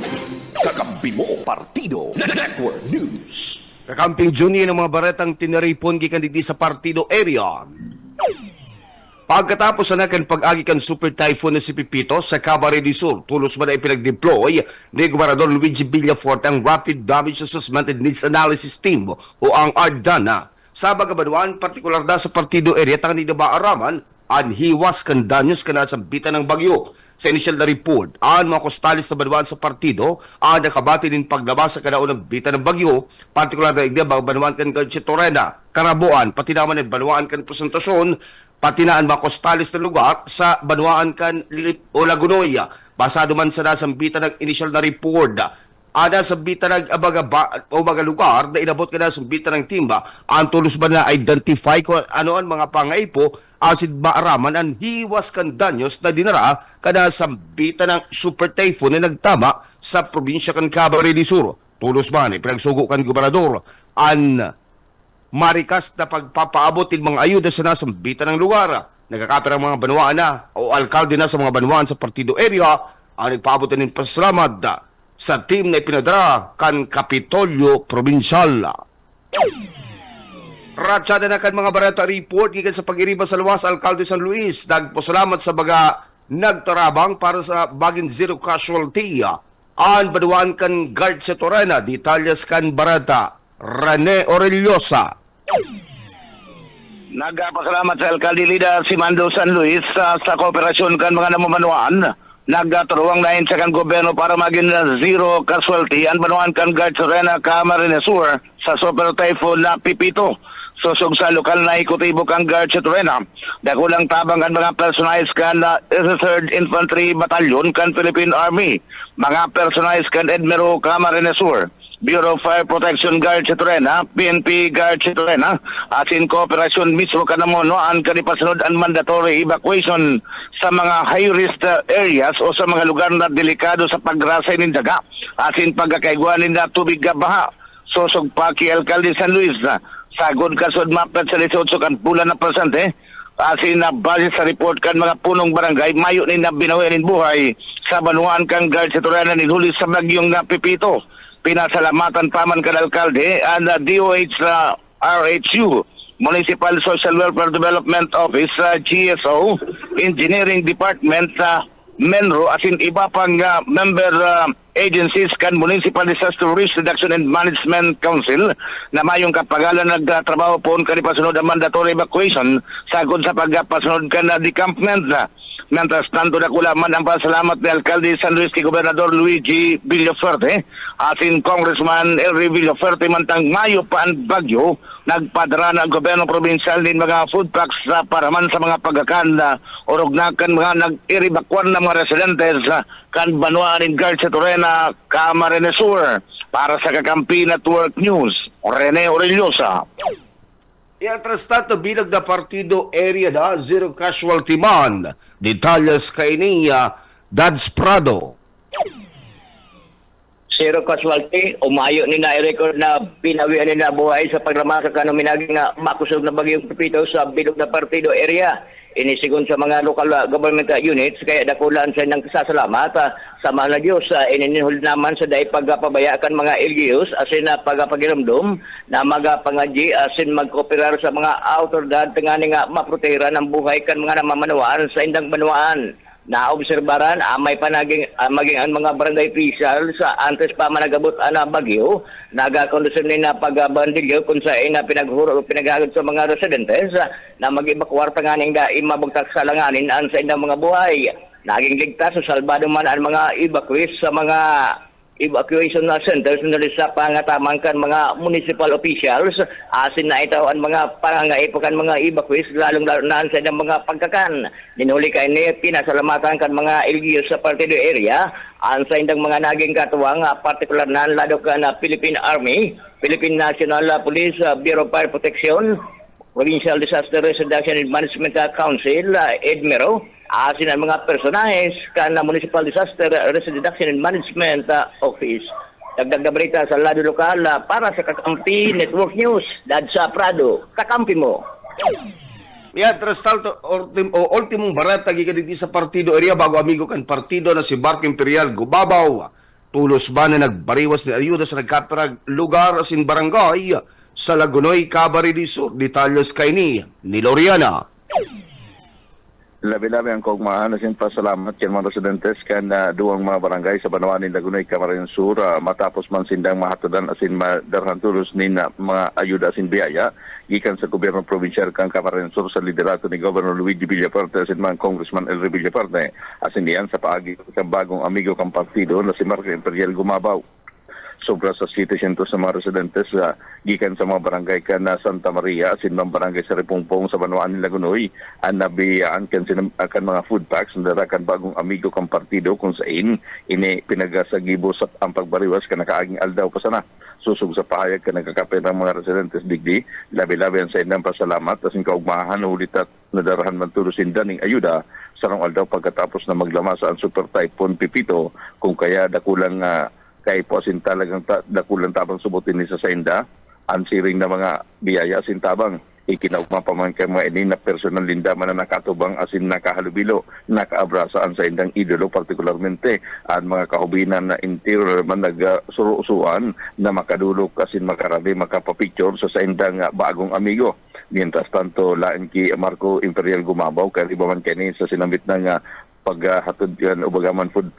Kakampi mo Partido Network News. Kakamping Junior ng mga baretang tinaripon gikan digdi sa partido area. Pagkatapos na kan pag-agi kan super typhoon na si Pipito sa Camarines Sur, tulos ba na ipinag-deploy ni Gobernador Luigi Villaforte ang Rapid Damage Assessment and Needs Analysis Team o ang ARDANA. Sa Bagabanuan, partikular na sa partido area, tangan ni Araman, ang hiwas kan danyos ka na sa bitan ng bagyo. Sa initial na report, ang mga kostalis na banuan sa partido ang nakabati din paglabas sa kanaon ng bitan ng bagyo, partikular na igda Bagabanuan kan Torena, Karabuan, pati naman ang banuan kan presentasyon, pati na ang mga kostalis na lugar sa Banuaan kan o Lagunoy. Basado man sa nasambitan ng initial na report, ada sa bitan ng mga lugar na inabot ka na sa bitan ng timba, ang tulos ba na identify kung ano ang mga pangaipo asid maaraman ang hiwas kan danyos na dinara kada sa bitan ng super typhoon na nagtama sa probinsya kan Camarines Sur. Tulos man, pinagsugo kan gobernador ang marikas na pagpapaabot ng mga ayuda sa nasambitan ng lugar. Nagkakapir ang mga banwaan na o alkalde na sa mga banwaan sa partido area ang nagpaabot ng pasalamat sa team na ipinadara kan Kapitolyo Provincial. Ratsada na kan mga barata report gikan sa pag-iriba sa luwas alkalde San Luis. Nagpasalamat sa baga nagtarabang para sa baging zero casualty. Ang banwaan kan guard sa Torena, detalyas kan barata Rene Orellosa. Nagpasalamat sa Alkalde Lida Simando San Luis sa kooperasyon kan mga namamanuan. Nagturuang lain sa kan gobyerno para maging zero casualty ang banuan kan guard Serena Camarines Sur sa super typhoon na Pipito. Susog sa lokal na ikutibo kang guard sa Serena. Dakulang tabang kan mga personalized kan 3rd Infantry Battalion kan Philippine Army. Mga personalized kan Edmero Camarines Sur. Bureau of Fire Protection Guard sa Torena, PNP Guard sa Torena, asin kooperasyon mismo kanamono ang kanipasunod ang mandatory evacuation sa mga high-risk areas o sa mga lugar na delikado sa pagrasay ng daga, asin pagkakaiguanin na tubig baha. Sosog pa ki Alkalde San Luis na sagod kasod mapet sa 18 kan bulan na presente, asin na base sa report kan mga punong barangay, mayo ni na binawianin buhay sa banuan kang guard sa Torena ni huli sa bagyong na Pipito. pinasalamatan pa man kan alkalde ang DOH RHU, Municipal Social Welfare Development Office, GSO, Engineering Department, MENRO, as in iba pang member agencies kan Municipal Disaster Risk Reduction and Management Council na mayong kapagalan nagtrabaho po kanipasunod ang mandatory evacuation sagod sa pagpasunod kan decampment. Mientras tanto nakulaman ang pasalamat ni Alcalde San Luis kay Gobernador Luigi Villaferte, asin Congressman Elry Villaferte mantang mayo pa ang bagyo, nagpadara na ang gobyerno probinsyal din mga food packs para man sa mga pagakan o rugnakan mga nag-iribakwan ng mga residentes kan Banwa in Garcia Torena, Camarines Sur. Para sa Kakampi Network News, Rene Orellosa. Iatras tato bilag na partido area da zero casualty man. Detalles kay niya Dads Prado. Zero casualty, umayo ni na-record na pinawian ni na buhay sa pagramasa kanong minaging makusog na bagyong Pepito sa bilog na partido area. Inisigon sa mga local government units, kaya dakulan sa ng kasasalamat sa mga Diyos. Ininihul naman sa dahi pagpabayaan mga LGUs asin na pagpagiramdom na magapangadji asin magkooperar sa mga autoridad tengani nga maprotehiran ang buhay kan mga namamanawaan sa indang banwaan. Naobserbaran may panaging maging ang mga barangay official sa antes pa managabot na bagyo, nagakondisyon ni na pagbandilyo kung sa ina pinagagod sa mga residentes na mag-evacuar tanganing da imabagtak sa langanin an sa indang mga buhay. Naging ligtas o salbado man ang mga evacuees sa mga evacuation centers na sa pangatamang kan mga municipal officials asin na ito ang mga pangangaipokan mga evacuees lalong naan sa ilang mga pagkakan. Ninuli kay ni pinasalamatan kan mga LGUs sa partido area ang sa indang mga naging katuwang partikular na lado ka na Philippine Army, Philippine National Police, Bureau of Fire Protection, Provincial Disaster Risk Reduction and Management Council, EDMERO, asin ang mga personahes kan Municipal Disaster Risk Reduction and Management Office. Dagdag na balita sa lado lokal para sa Kakampi Network News. Dadsa Prado, kakampi mo. Iatras tato ultimong barata gikaditi sa partido area bago amigo kan partido na si Barco Imperial Gubabaw. Tulos ba na nagbariwas ni ayuda sa nagkaperag lugar asin barangay sa Lagunoy, Camarines Sur. Detalles kay ni Loriana. Labi-labi ang kogmaan asin pasalamat kay mga residentes kan duwang mga barangay sa Banwa ni Lagunoy, Camarines Sur matapos man sindang mahatudan asin madarhan tulos ni mga ayuda asin biyaya gikan sa gobyerno probinsyal kan Camarines Sur sa liderato ni Governor Luigi Villaferte asin mga Congressman Elry Villaferte asin diyan sa paagi sa bagong amigo kang partido na si Barco Imperial Gubabaw. Sobra sa 700 sa mga residentes gikan sa mga barangay kan Santa Maria asin mga barangay sa Repongpong sa Banwaan ni Lagunoy ang nabiyaan kan mga food packs na darakan bagong amigo kang partido kung saan ini pinagasagibo sa ang pagbariwas ka nakaaging aldaw pa sana. Susug sa pahayag ka nagkakapit ng mga residentes digdi, labi-labi ang sa indang pasalamat asin kaugmahan ulit at nadarahan man turusin daning ayuda sa rong aldaw pagkatapos na maglamasa ang Super Typhoon Pepito kung kaya dakulang kay po asin talagang dakulang tabang subutin ni sa Sainda, ang siring na mga biyaya asin tabang. Ikinaugma pa man kay mga ini na personal lindaman na nakatubang asin nakahalubilo, nakaabrasa ang Saindang idolo, partikularmente ang mga kahubinan na interior man nagsurusuan na makadulok asin makarabi, makapapicture sa Saindang bagong amigo. Mientras tanto, lain ki Marco Imperial Gumabaw, kaya iba man kini sa sinambit ng paghatod yan o bagaman food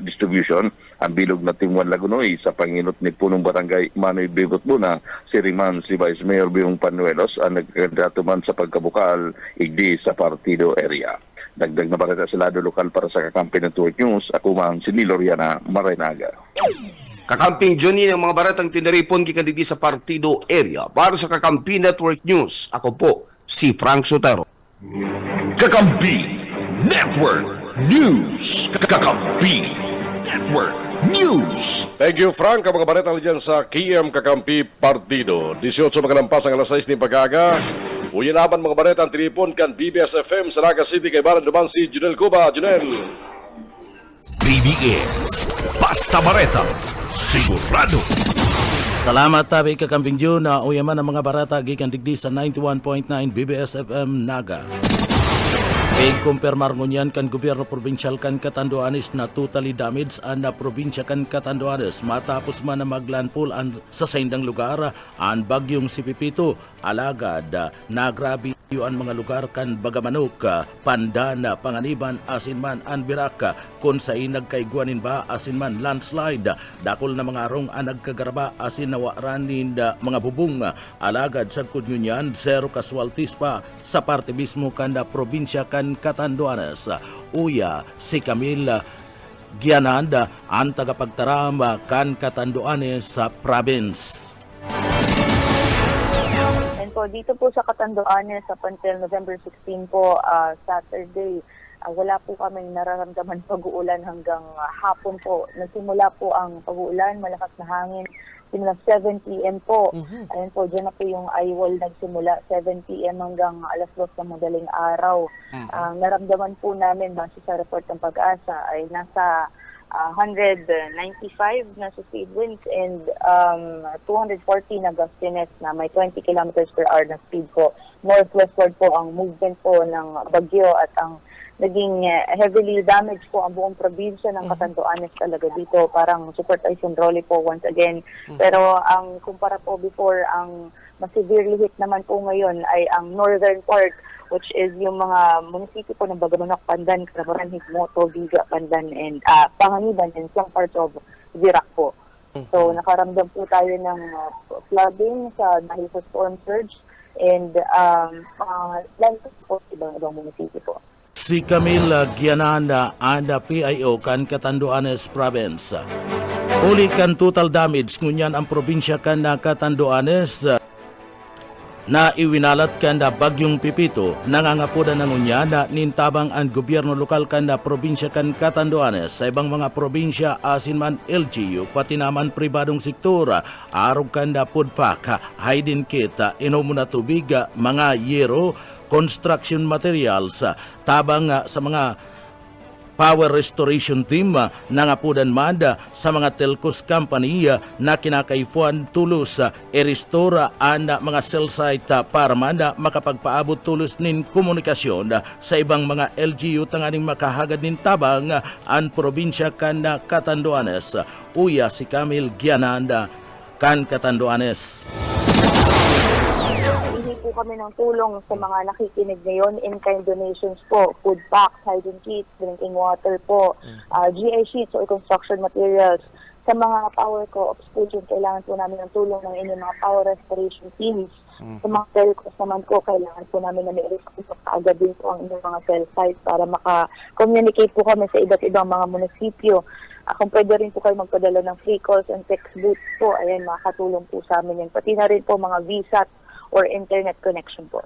distribution ang bilog na Timuan Lagunoy sa panginot ni punong barangay Manoy Bibot Buna si Riman si Vice Mayor Biong Panuelos ang nagkandidato man sa pagkabukal igdi sa partido area. Dagdag na balita sa lado lokal para sa Kakampi Network News. Ako man si Loriana Marenaga. Kakamping Johnny ng mga baratang tinaripon kikanditi sa partido area para sa Kakampi Network News. Ako po si Frank Sotero. Kakampi Network News. Kakampi Network News. Thank you, Frank. Ang mga baretang dyan sa KM Kakampi Partido. 18 magalampas ang alas 6 ng pag-aga. Uyanaban mga baretang tinipon kan BBS FM sa Naga City kay Baran Duman si Junel Cuba. Junel. BBS. Basta Bareta. Sigurado. Salamat tabi Kakamping June na uyaman ang mga barata gikan digdi sa 91.9 BBS FM Naga. Kumpirmar ngunyan kan gobyerno probinsyal kan Catanduanes na totally damaged ang probinsya kan Catanduanes matapos man na maglandfall sa saindang lugar ang bagyong si Pipito. Alagad nagrabe ang mga lugar kan Bagamanok, Pandan, Panganiban, asin man ang Birak kung sa nagkaiguanin ba asin man landslide. Dakol na mga arong ang nagkagaraba asin nawaranin mga bubong. Alagad sa kudnyan, zero casualties pa sa parte mismo kan probinsya kan Catanduanes. Uya si Camille Giananda ang tagapagtaram kan Catanduanes sa province. And po dito po sa Catanduanes up until November 16 po, Saturday, wala po kaming nararamdaman pag-uulan hanggang hapon po. Nagsimula po ang pag-uulan, malakas na hangin. Simula 7 p.m. po. Ayun po, dyan na po yung eyewall nagsimula. 7 p.m. hanggang alas 2 ng madaling araw. Naramdaman po namin, base sa report ng Pag-asa, ay nasa 195 na speed winds and 240 na gustiness na may 20 kilometers per hour na speed po. Northwestward po ang movement po ng bagyo at ang naging heavily damaged po ang buong probinsya ng Catanduanes talaga dito. Parang super typhoon Rolly po once again. Pero ang kumpara po before, ang mas severely hit naman po ngayon ay ang northern part, which is yung mga munisipyo po ng Bagamanok, Pandan, Calabaran, Higmoto, Biga, Pandan, and Panganiban, and some parts of Virac po. So nakaramdam po tayo ng flooding dahil sa storm surge and landslide po sa ibang munisipyo po. Si Camille Giananda and PIO kan Catanduanes Province. Uli kan total damage ngunyan ang probinsya kan Catanduanes na iwinalat kan bagyong Pipito. Nangangapoda na ngunyan na nintabang ang gobyerno lokal kan probinsya kan Catanduanes sa ibang mga probinsya asin man LGU pati naman pribadong sektor. Arog kan pudpak, hiding kit, inom na tubig, mga yero, construction materials, tabang sa mga power restoration team nangapudan manda sa mga telcos company na kinakaifuan tulos i-restore ang mga cell site para manda makapagpaabot tulos nin komunikasyon sa ibang mga LGU tanganing makahagad nin tabang ang probinsya kan Catanduanes. Uya si Camille Giananda kan Catanduanes. Kami ng tulong sa mga nakikinig ngayon, in-kind donations po, food packs, hygiene kits, drinking water po, GI sheets or construction materials. Sa mga power co-ops po, kailangan po namin ng tulong ng inyong mga power restoration teams. Sa mga telcos naman po, kailangan po namin na may-rescue kaagad din po ang inyong mga cell sites para maka-communicate po kami sa iba't ibang mga munisipyo. Kung pwede rin po kayo magpadala ng free calls and text booths po, ayan, makakatulong po sa amin yan. Pati na rin po mga VSAT or internet connection po.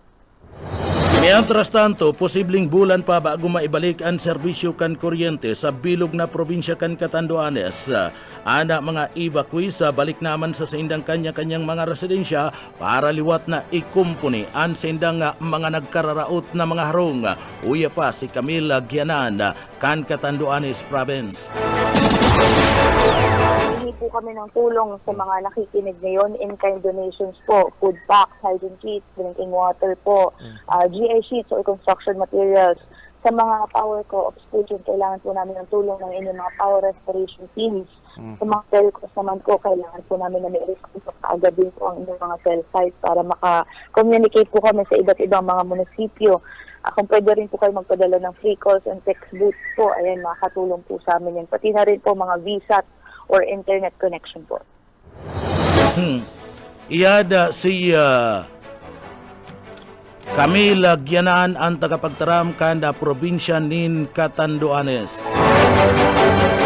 Mientras tanto, posibleng bulan pa bago maibalik ang serbisyo kan kuryente sa bilog na probinsya kan Catanduanes. Ana mga evacuees balik naman sa sindang kanya-kanyang mga residensya para liwat na ikumpuni ang sindang mga nagkararaot na mga harong. Uya pa si Camille Giananda kan Catanduanes Province. Po kami ng tulong sa mga nakikinig ngayon, in-kind donations po, food packs, hygiene kits, drinking water po, GI sheets or construction materials. Sa mga power co-ops po, kailangan po namin ng tulong ng inyong mga power restoration teams. Sa mga telcos naman po, kailangan po namin na may-rescue kaagad din po ang inyong mga cell sites para maka-communicate po kami sa iba't ibang mga munisipyo. Kung pwede rin po kayo magpadala ng free calls and text booths po, ayan, makakatulong po sa amin yan. Pati na rin po mga VSAT or internet connection po. Iyada si Camille Gianan ang tagapagtaram kanda probinsya nin Catanduanes.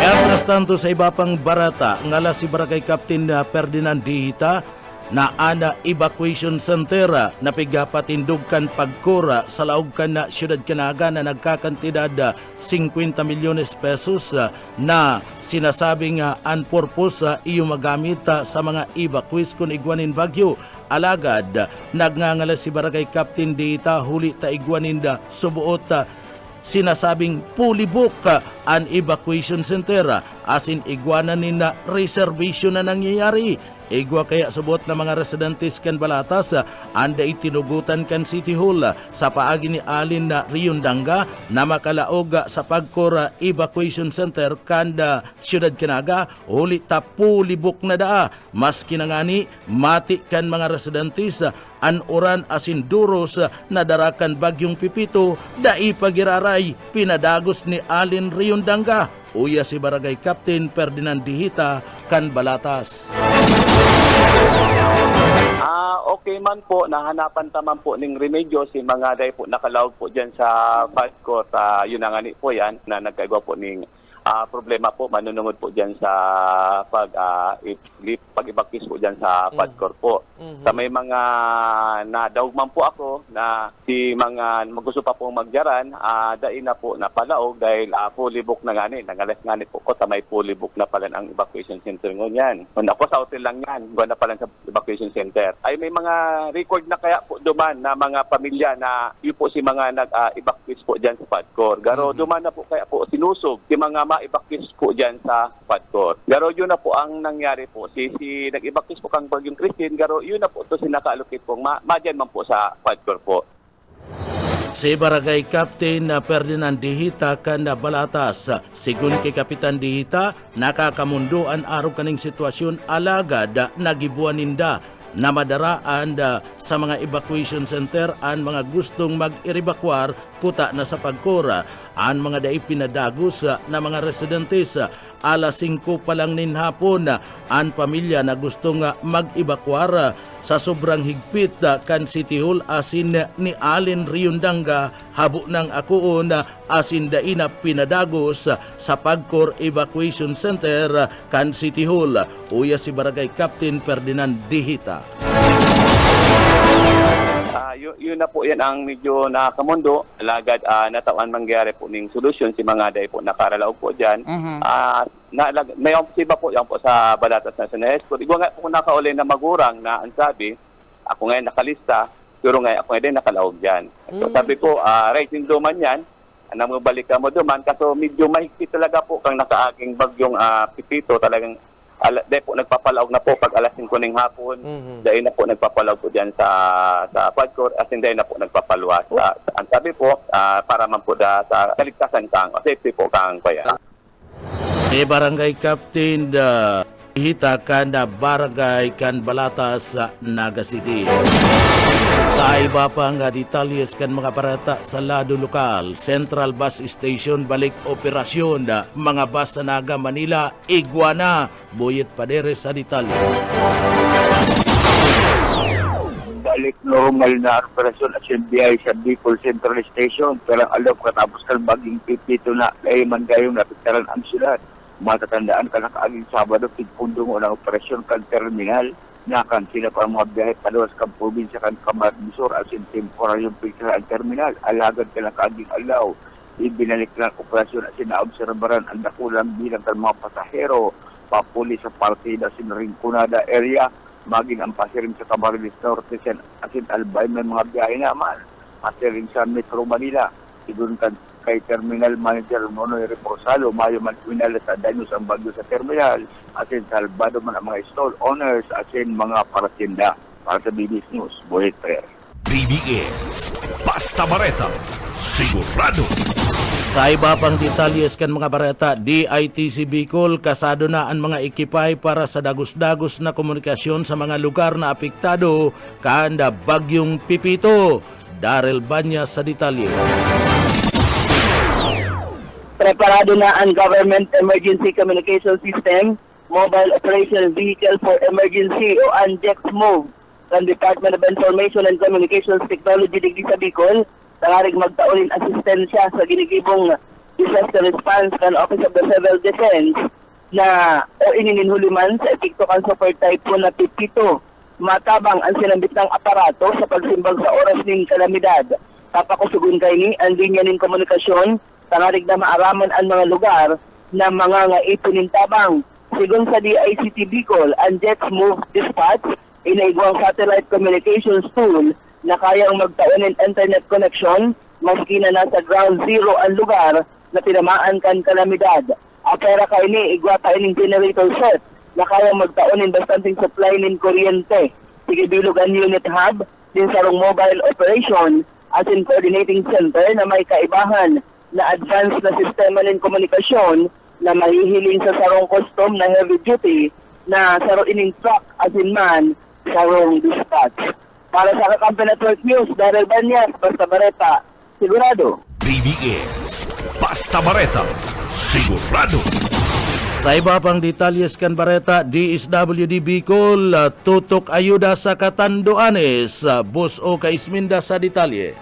Mientras tanto sa iba pang barata, ngala si Barangay Captain Ferdinand Dihita na ana evacuation center na pigapatindog kan pagkura sa laog kan na siyudad Canaga na nagkakantidad 50 milyones pesos na sinasabing unpurpose iyo magamit sa mga evacuees kung igwanin bagyo. Alagad nagngangalas si Barangay Captain Dita huli ta igwanin subuot sinasabing pulibok an evacuation center asin igwanan ni na reservation na nangyayari. Igwa kaya subot na mga residentes kan Balatas anda itinugutan kan City Hall sa paagi ni Alin na Riondanga na makalaog sa pagkor evacuation center kanda Siyudad Kinaga uli tapulibok na daa. Mas kinangani mati kan mga residentes anuran asin duros na darakan bagyong Pipito dai pagiraray pinadagos ni Alin Riondanga. Uya si Barangay Captain Ferdinand Dihita kan Balatas. Okay man po, nahanapan taman po ning remedyo si mga day po nakalaog po dyan sa Badcourt. Yun ang ani po yan na nagkaigwa po ning problema po manunungod po dyan sa pag-ibakis po dyan sa Badcourt po. Sa may mga nadaugman po ako na si mga gusto pa po magjaran, dahil na po napalaog dahil fully book na ngani. Nangalas ngani po ko, may fully book na pala ang evacuation center ngunyan. Kung ako sa hotel lang yan, gano'n na pala sa evacuation center. Ay may mga record na kaya po duman na mga pamilya na yun po si mga nag-evacuate po dyan sa Badcourt. Garo duman na po kaya po sinusog si mga ma-evacuate po dyan sa Badcourt. Garo yun na po ang nangyari po. Si nag-evacuate po kang Bagyong Christine, garo yun na po ito sinaka-allocate po. Madyan man po sa Badcourt po. Si Barangay Captain Ferdinand Dihita kan Balatas, sigun kay Kapitan Dihita, nakakamunduan araw kaning sitwasyon alagad nagibuan ninda na madaraan sa mga evacuation center ang mga gustong mag-evacuar puta na sa pagkora ang mga dai pinadagos na mga residentes. Alas 5 pa lang nin hapon ang pamilya na gustong mag-evacuar sa sobrang higpit kan City Hall asin ni Alin Riondanga habo ng akuon asin daina pinadagos sa Pagcor Evacuation Center kan City Hall. Uya si Barangay Captain Ferdinand Dihita. Yun na po yan ang medyo nakamundo. Alagad natawan mangyari po ng solusyon si mga day po nakaralaog po dyan. May omsiba po yan po sa Balatas National School. Igwa nga po nakauli na magurang na ang sabi, ako ngayon nakalista, pero ngayon ako ngayon nakalaog dyan. So sabi ko, rating duman yan, namubalik ka mo duman, kaso medyo mahigpit talaga po kang nakaaging bagyong Pipito talagang dahil po nagpapalaog na po pag alas 5 ng hapon. Dahil na po nagpapalaog po dyan sa Badcourt at dahil na po nagpapaluwas. Ang sabi po, para man po sa kaligtasan kang, safety po kang kaya. Barangay Captain Dihita kan Barangay kan Balatas sa Naga City. Sa iba pang detalyes kan mga parata sa lado lokal, Central Bus Station balik operasyon mga bus sa Naga Manila, Iguana, Buyet Padere sa detalye. Balik normal na operasyon at SBI sa Bicol Central Station. Pero alam katapos kan baging Pipito na layman gayong napiktaran ang syudad. Matatandaan ka na kaaging Sabado, pigpundong unang operasyon kan terminal na kan sila pa mga biyahe palawas kan probinsya kan Camarines Sur as in temporaryong pigtaran ang terminal. Alagad ka na kaaging alaw. Ibinalik lang operasyon at sinaobserbaran ang dakulang bilang kan mga pasahero papuli sa partida sin Rinconada area maging ang pasiring sa Camarines Norte asin Albay may mga biyahe naman pasiring sa Metro Manila sidun kan kay Terminal Manager Nonoy Reposalo mayo man pinala sa danos ang bagyo sa terminal asin salbado man ang mga stall owners asin mga paratinda. Para sa BBS News, Boyet Per. BBS Basta Bareta, sigurado. Sa iba pang detalyes kan mga bareta, DITC Bicol kasado na ang mga ekipay para sa dagos-dagos na komunikasyon sa mga lugar na apektado kanda bagyong Pipito. Daryl Banyas sa detalye. Preparado na ang Government Emergency Communication System, Mobile Operation Vehicle for Emergency o ANJEX-MOVE ng Department of Information and Communications Technology digdi sa Bicol, tangarig magtaulin asistensya sa ginigibong disaster response ng Office of the Civil Defense na o inininhuliman sa epekto kan super typhoon na Pipito. Matabang ang sinambit ng aparato sa pagsimbag sa oras ng kalamidad. Tapakusugun kay ni ang linya ng komunikasyon tangarig na maaraman ang mga lugar na mga ngaipunin tabang. Sigon sa DICT Bicol, ang ANJEX-MOVE Dispatch, inaigwang satellite communications tool na kayang magtaon ng internet connection maski na nasa ground zero ang lugar na tinamaan kan kalamidad. Apera kay ni igwata ining generator set na kaya magtaon in bastanting supply nin kuryente. Sige bilugan unit hub din sarong mobile operation as in coordinating center na may kaibahan na advanced na sistema nin komunikasyon na mahihiling sa sarong custom na heavy duty na sarong ining truck as in man sarong dispatch. Para sa Kakampi Network News, Daryl Banyas, Basta Bareta, sigurado. BBS Basta Bareta, sigurado. Sa iba pang detalyes kan Bareta, DSWD Bicol tutok ayuda sa Catanduanes. Bus o Kaisminda sa detalye.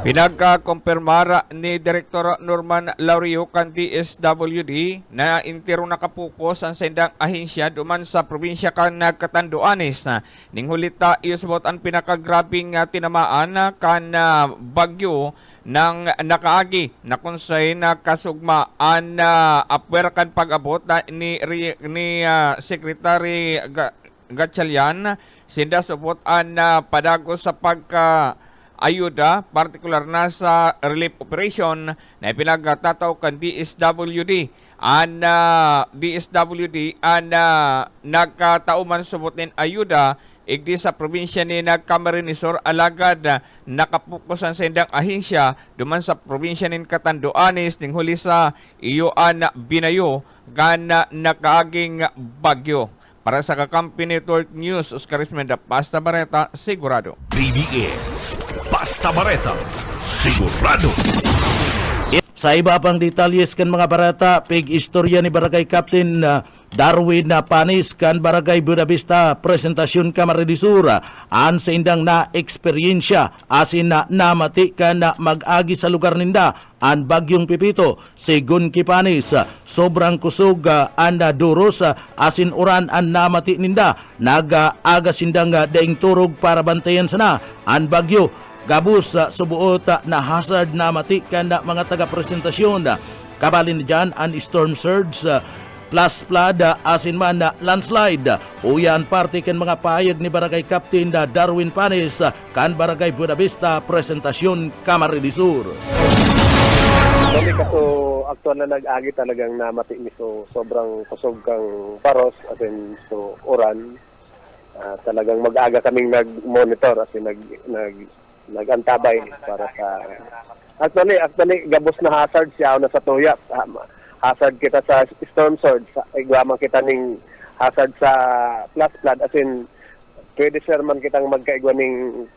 Pinagkakumpirmara ni Direktor Norman Laurio kan DSWD na intero nakapokus ang sendang ahensya duman sa probinsya kan Catanduanes. Ning hulita iusbot ang pinakagrabing tinamaan kan bagyo ng nakaagi na kunsay na kasugmaan na apwer kan pag-abot ni Secretary Gatchalian sinda supot an padagos sa ayuda, partikular na sa relief operation na ipinagtataw kan DSWD. DSWD nagkatauman subutin ayuda igdi sa probinsya ni Camarines Sur alagad nakapukusan sa indang ahensya duman sa probinsya ni Catanduanes ning huli sa iyoan binayo gana nakaaging bagyo. Para sa Kakampi Network News, Oscar Ismenda, Basta Bareta, sigurado. BBS Basta Bareta, sigurado. Sa iba pang detalyes kan mga barata, istorya ni Barangay Captain Darwin Panis kan Barangay Budavista presentasyon Camarines Sur an sa indang na eksperyensya asin na namati kan mag-agi sa lugar ninda an bagyong Pipito sigun Kipanis sobrang kusog an duros asin uran an namati ninda nag-aga sindang daing turog para bantayan sana an bagyo. Gabus subuot na hazard na matikan na mga taga-presentasyon. Kabalin dyan ang storm surge plus flood asin man na landslide. Uyan parte kan mga payag ni Barangay Captain Darwin Panis kan Barangay Budavista presentasyon Camarines Sur. Dami kaso aktual na nag-agi talagang namati ni so sobrang kusog kang paros asin so oran. Talagang mag-aga kaming nag-monitor asin nagantabay para sa actually gabos na hazard siya na sa tuya hazard kita sa storm surge igwaman kita ning hazard sa plus flood as in pwede sir man kitang magkaigwa ning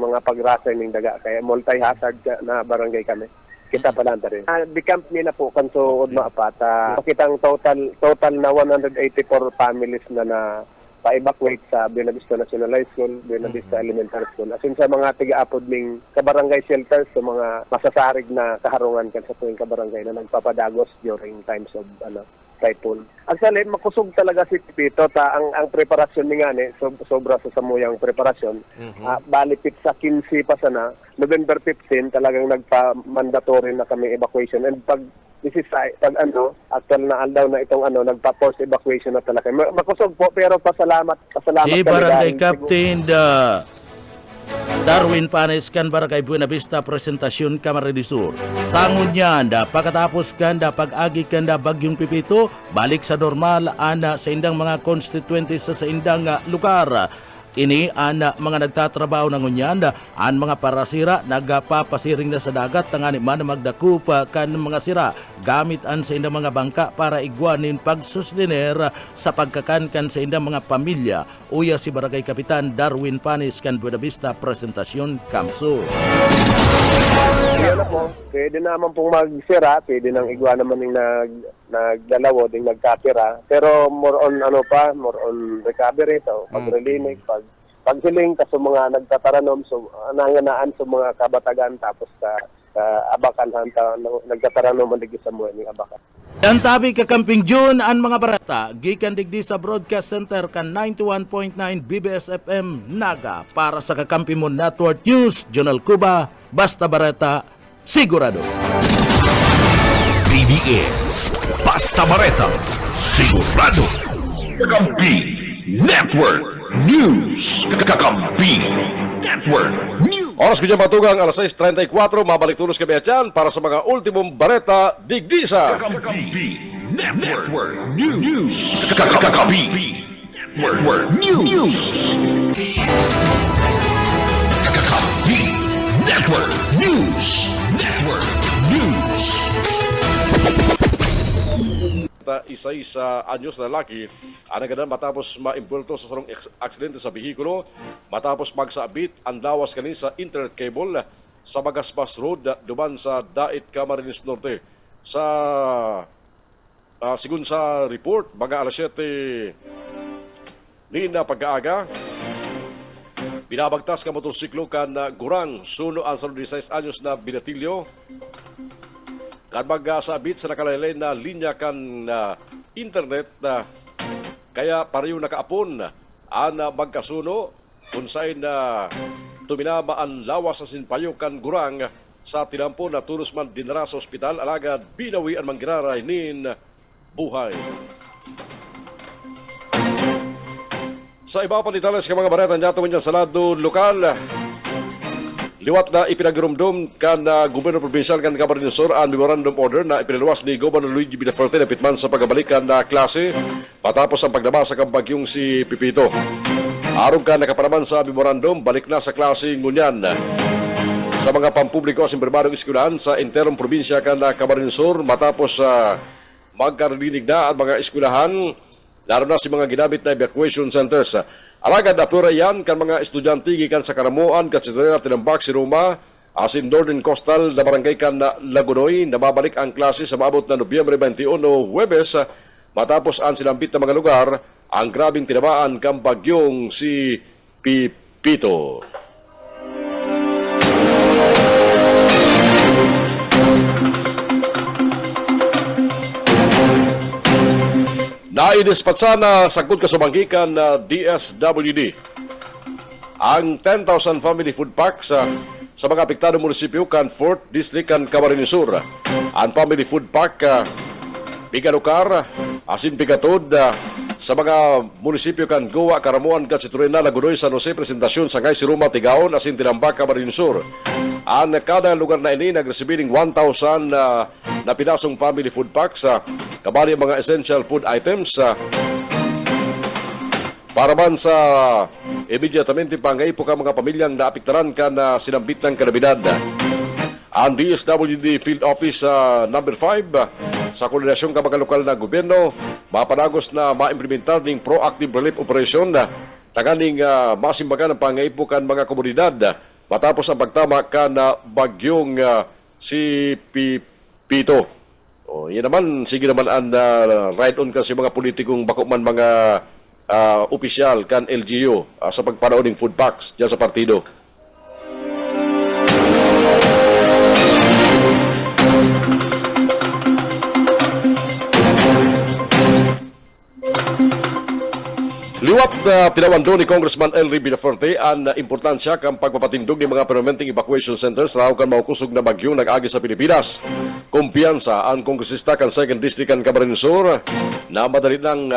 mga pagrasa ning daga kaya multi hazard na barangay kami kita palanta rin di camp ni na po kanso udma apat kitang total na 184 families na pa-evacuate sa Buena Vista National High School, Buena Vista Elementary School. Asin sa mga tiga-apod ning kabarangay shelters, sa mga masasarig na kaharungan kan sa tuwing kabarangay na nagpapadagos during times of typhoon. Actually, makusog talaga si Pipito. Ang preparasyon ni nga sobra sa samuyang preparasyon. Balipit sa 15 pa sana, November 15, talagang nagpa-mandatory na kami evacuation. And pag actual na aldaw na itong nagpa-force evacuation na talaga. Makusog po pero pasalamat si Barangay Captain Darwin Panis kan Barangay Buena Vista presentasyon Camarines Sur. Sangon niyan pagkatapos kanda pag-agi kanda bagyong Pipito balik sa normal ana sa indang mga constituentes sa indang lugar. Ini ang mga nagtatrabaho ng unyan, ang mga parasira nagpapasiring na sa dagat tangani man magdakup kan mga sira gamit an sa indang mga bangka para igwanin pagsustener sa pagkakankan sa indang mga pamilya. Uya si Barangay Kapitan Darwin Panis kan Buena Vista presentasyon Kamsur. Pwede naman pong magsira, pwede nang igwa naman yung nagdalawo, yung nagkapira. Pero more on recovery, so pag-relinig, pagsiling, kaso mga nagtataranom, so nanganaan sa mga kabatagan, tapos sa abakan, nagtataranom ang digis sa mga ng abakan. Yan tabi Kakamping June ang mga barata, gikan digdi sa Broadcast Center kan 91.9 BBS FM Naga para sa Kakampi mo Network News, Jonal Cuba, Basta Bareta, sigurado. BBS Basta Bareta, sigurado. Kakampi Network News. Kakampi Network News. Oras ko dyan matugang alas 6:34. Mabalik tulos kami at yan para sa mga ultimong bareta digdisa. Kakampi Network News. Kakampi Network News. Kakampi Network News. Network News. Isa-isa anyos na lalaki ang nagadan matapos maimbulto sa sarong aksidente sa bihikulo matapos magsabit ang lawas kanin sa internet cable sa Magaspas Road duman sa Dait, Camarines Norte. Sa sigun sa report, mga alas 7 nina pagkaaga, binabagtas ka motorsiklo kan gurang suno ang 16 anyos na binatilyo kan magsabit sa nakalaylay na linya kan internet kaya pareho nakaapon ang magkasuno kung saan tuminama ang lawas sa sinpayo kan gurang sa tinampo na tulos man dinara sa ospital alagad binawi ang manggiraray nin buhay. Sa iba pa detalles ka mga bareta niya tuwin sa lado lokal, liwat na ipinagurumdum kan Gobyerno Provincial kan Camarines Sur ang memorandum order na ipinaluwas ni Governor Luigi Villaferte na pitman sa pagbabalikan na klase matapos ang paglabas sa kampagyong si Pipito. Arog ka nakaparaman sa memorandum, balik na sa klase ngunyan sa mga pampubliko sa primaryong eskwelahan sa interong probinsya kan Camarines Sur matapos magkarinig na ang mga eskwelahan lalo na si mga ginamit na evacuation centers. Alagad na pura yan kan mga estudyante gikan sa Karamuan, Katsidrera, Tinambak, Siroma, asin Northern Coastal na barangay kan Lagunoy na babalik ang klase sa maabot na Nobyembre 21 o Huwebes matapos ang sinampit na mga lugar ang grabing tinamaan kang bagyong si Pipito. Naidispatsa na sagkod kasubanggikan na DSWD ang 10,000 family food packs sa mga apektadong munisipyo kan 4th District kan Camarines Sur. Ang family food pack Pigalukar, asin Pigatod sa mga munisipyo kan Goa, Karamuan, Katsiturena, Lagunoy, San Jose, Presentasyon, Sangay, Siruma, Tigaon, asin Tinambak, Camarines Sur. Ang kada lugar na ini nagresibiling 1,000 na pinasong family food packs kabali mga essential food items para man sa immediatamente pangaipo ka mga pamilyang naapektaran ka na sinambit ng kalabidad. Ang DSWD Field Office number 5 sa koordinasyon ka mga lokal na gobyerno mapanagos na maimplementar ng proactive relief operation taganing masimbagan ang pangaipo kan mga komunidad matapos ang pagtama ka na bagyong si Pipito. Yan naman, sige naman ang ride-on kasi mga politikong bako man mga opisyal kan LGU sa pagpanaon ng food packs dyan sa partido. Liwat na tinawando ni Congressman Elry Villaferte ang importansya kang pagpapatindog ng mga permanenteng evacuation centers na kan maukusog na bagyong nag-agi sa Pilipinas. Kumpiyansa ang kongresista kan 2nd District kan Camarines Sur na madali ng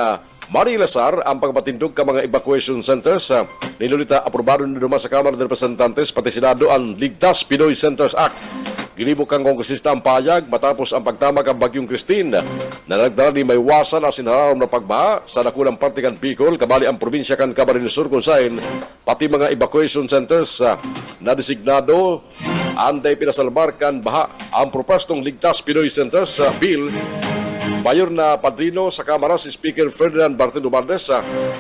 marilasar ang pagpapatindog ka mga evacuation centers. Nilulita aprobado na duman sa Kamara ng Representantes pati Senado ang Ligtas Pinoy Centers Act. Ginibok kang kongresista ang payag matapos ang pagtama kang bagyong Christine na nagdala ni maiwasan ang sinararam na pagbaha sa nakulang parte kan Bicol kabali ang probinsya kan Camarines Sur kung saan pati mga evacuation centers na designado anday pinasalbar kan baha ang propostong Ligtas Pinoy Centers Bill. Mayor na padrino sa Kamara si Speaker Ferdinand Martin Romualdez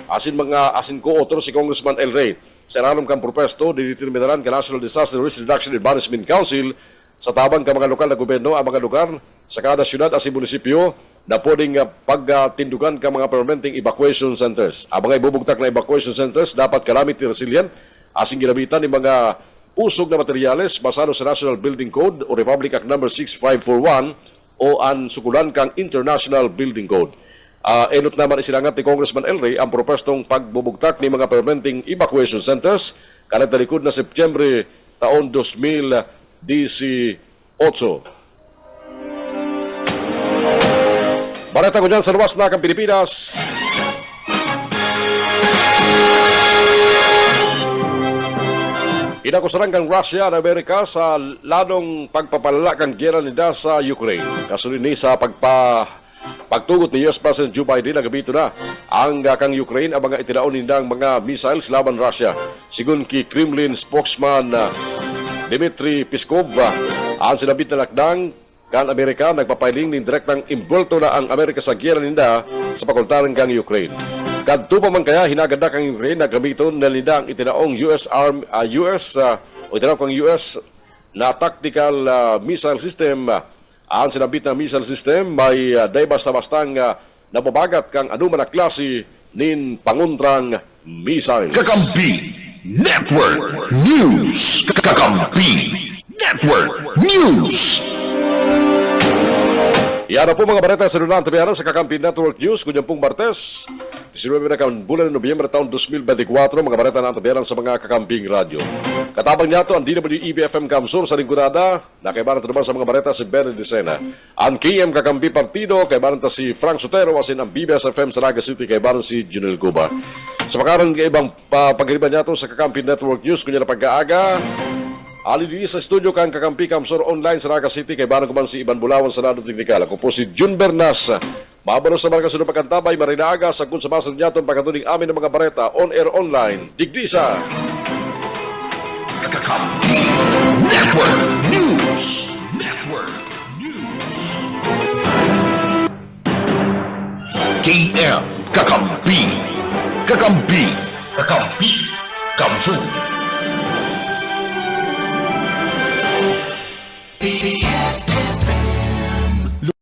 asin co-author si Congressman El Rey. Sa ilalim kang propesto dideterminaran ka National Disaster Risk Reduction and Management Council sa tabang ka mga lokal na gobyerno ang mga lugar sa kada syudad at munisipyo na pwedeng pagtindugan ka mga permanenteng evacuation centers. Ang mga ibubugtak na evacuation centers dapat calamity resilient asing ginamitan ng mga pusog na materyales basado sa National Building Code o Republic Act No. 6541 o ang sukulan kang International Building Code. Enot naman isilangat ni Congressman El Rey ang propostong pagbubugtak ng mga permanenteng evacuation centers kalat na likod na Setyembre taon 2018. Bareta ko dyan sa luwas na kang Pilipinas. Inakusaran kang Russia at Amerika sa ladong pagpapalala kang gera nila sa Ukraine. Kasunod ni sa pagtugot ni US President Joe Biden na gabito na ang kang Ukraine ang mga itinaon nindang mga missiles laban Russia. Sigun ki Kremlin spokesman Dmitry Peskov, ang sinabit na lakdang kan Amerika nagpapailing ng direktang imbulto na ang Amerika sa gera ninda sa pakuntaran kang Ukraine. Kadto pa man kaya hinaganda kang Ukraine na gamiton na nila ang itinaong US na tactical missile system. Ang sinabit na missile system may day basta-bastang nababagat kang anuman na klase nin panguntrang missile. Kakampi Network News. Kakampi Network News. Yan na po mga balita sa Lunang Tabianan sa Kakampi Network News. Kunyang pong Martes, 19 na bulan ng Nobyembre taon 2024, mga balita na tabianan sa mga Kakamping Radio. Katabang niya ito ang DWEB-FM Kamsur sa Lingkunada, na kay Baranta naman sa mga balita si Benny Dicena. Ang KM Kakampi Partido, kay Baranta si Frank Sotero, asin ang BBS-FM sa Naga City, kay Baranta si Junel Cuba. Sa makaroon ng ibang pagkiriban niya ito sa Kakampi Network News, kunya na pag-aaga, alidini sa studio kang Kakampi Kamsur online sa Naga City kay Barang Kuman si Iban Bulawan sa Lado Teknikal. Ako po si Jun Bernas. Mabaros sa mga kasunod pagkantabay, marinaaga sa kung sa masang niya itong pagkatuning amin ng mga bareta on-air online. Digdisa. Kakampi Network News. Network News. KM Kakampi. Kakampi. Kakampi. Kamsur.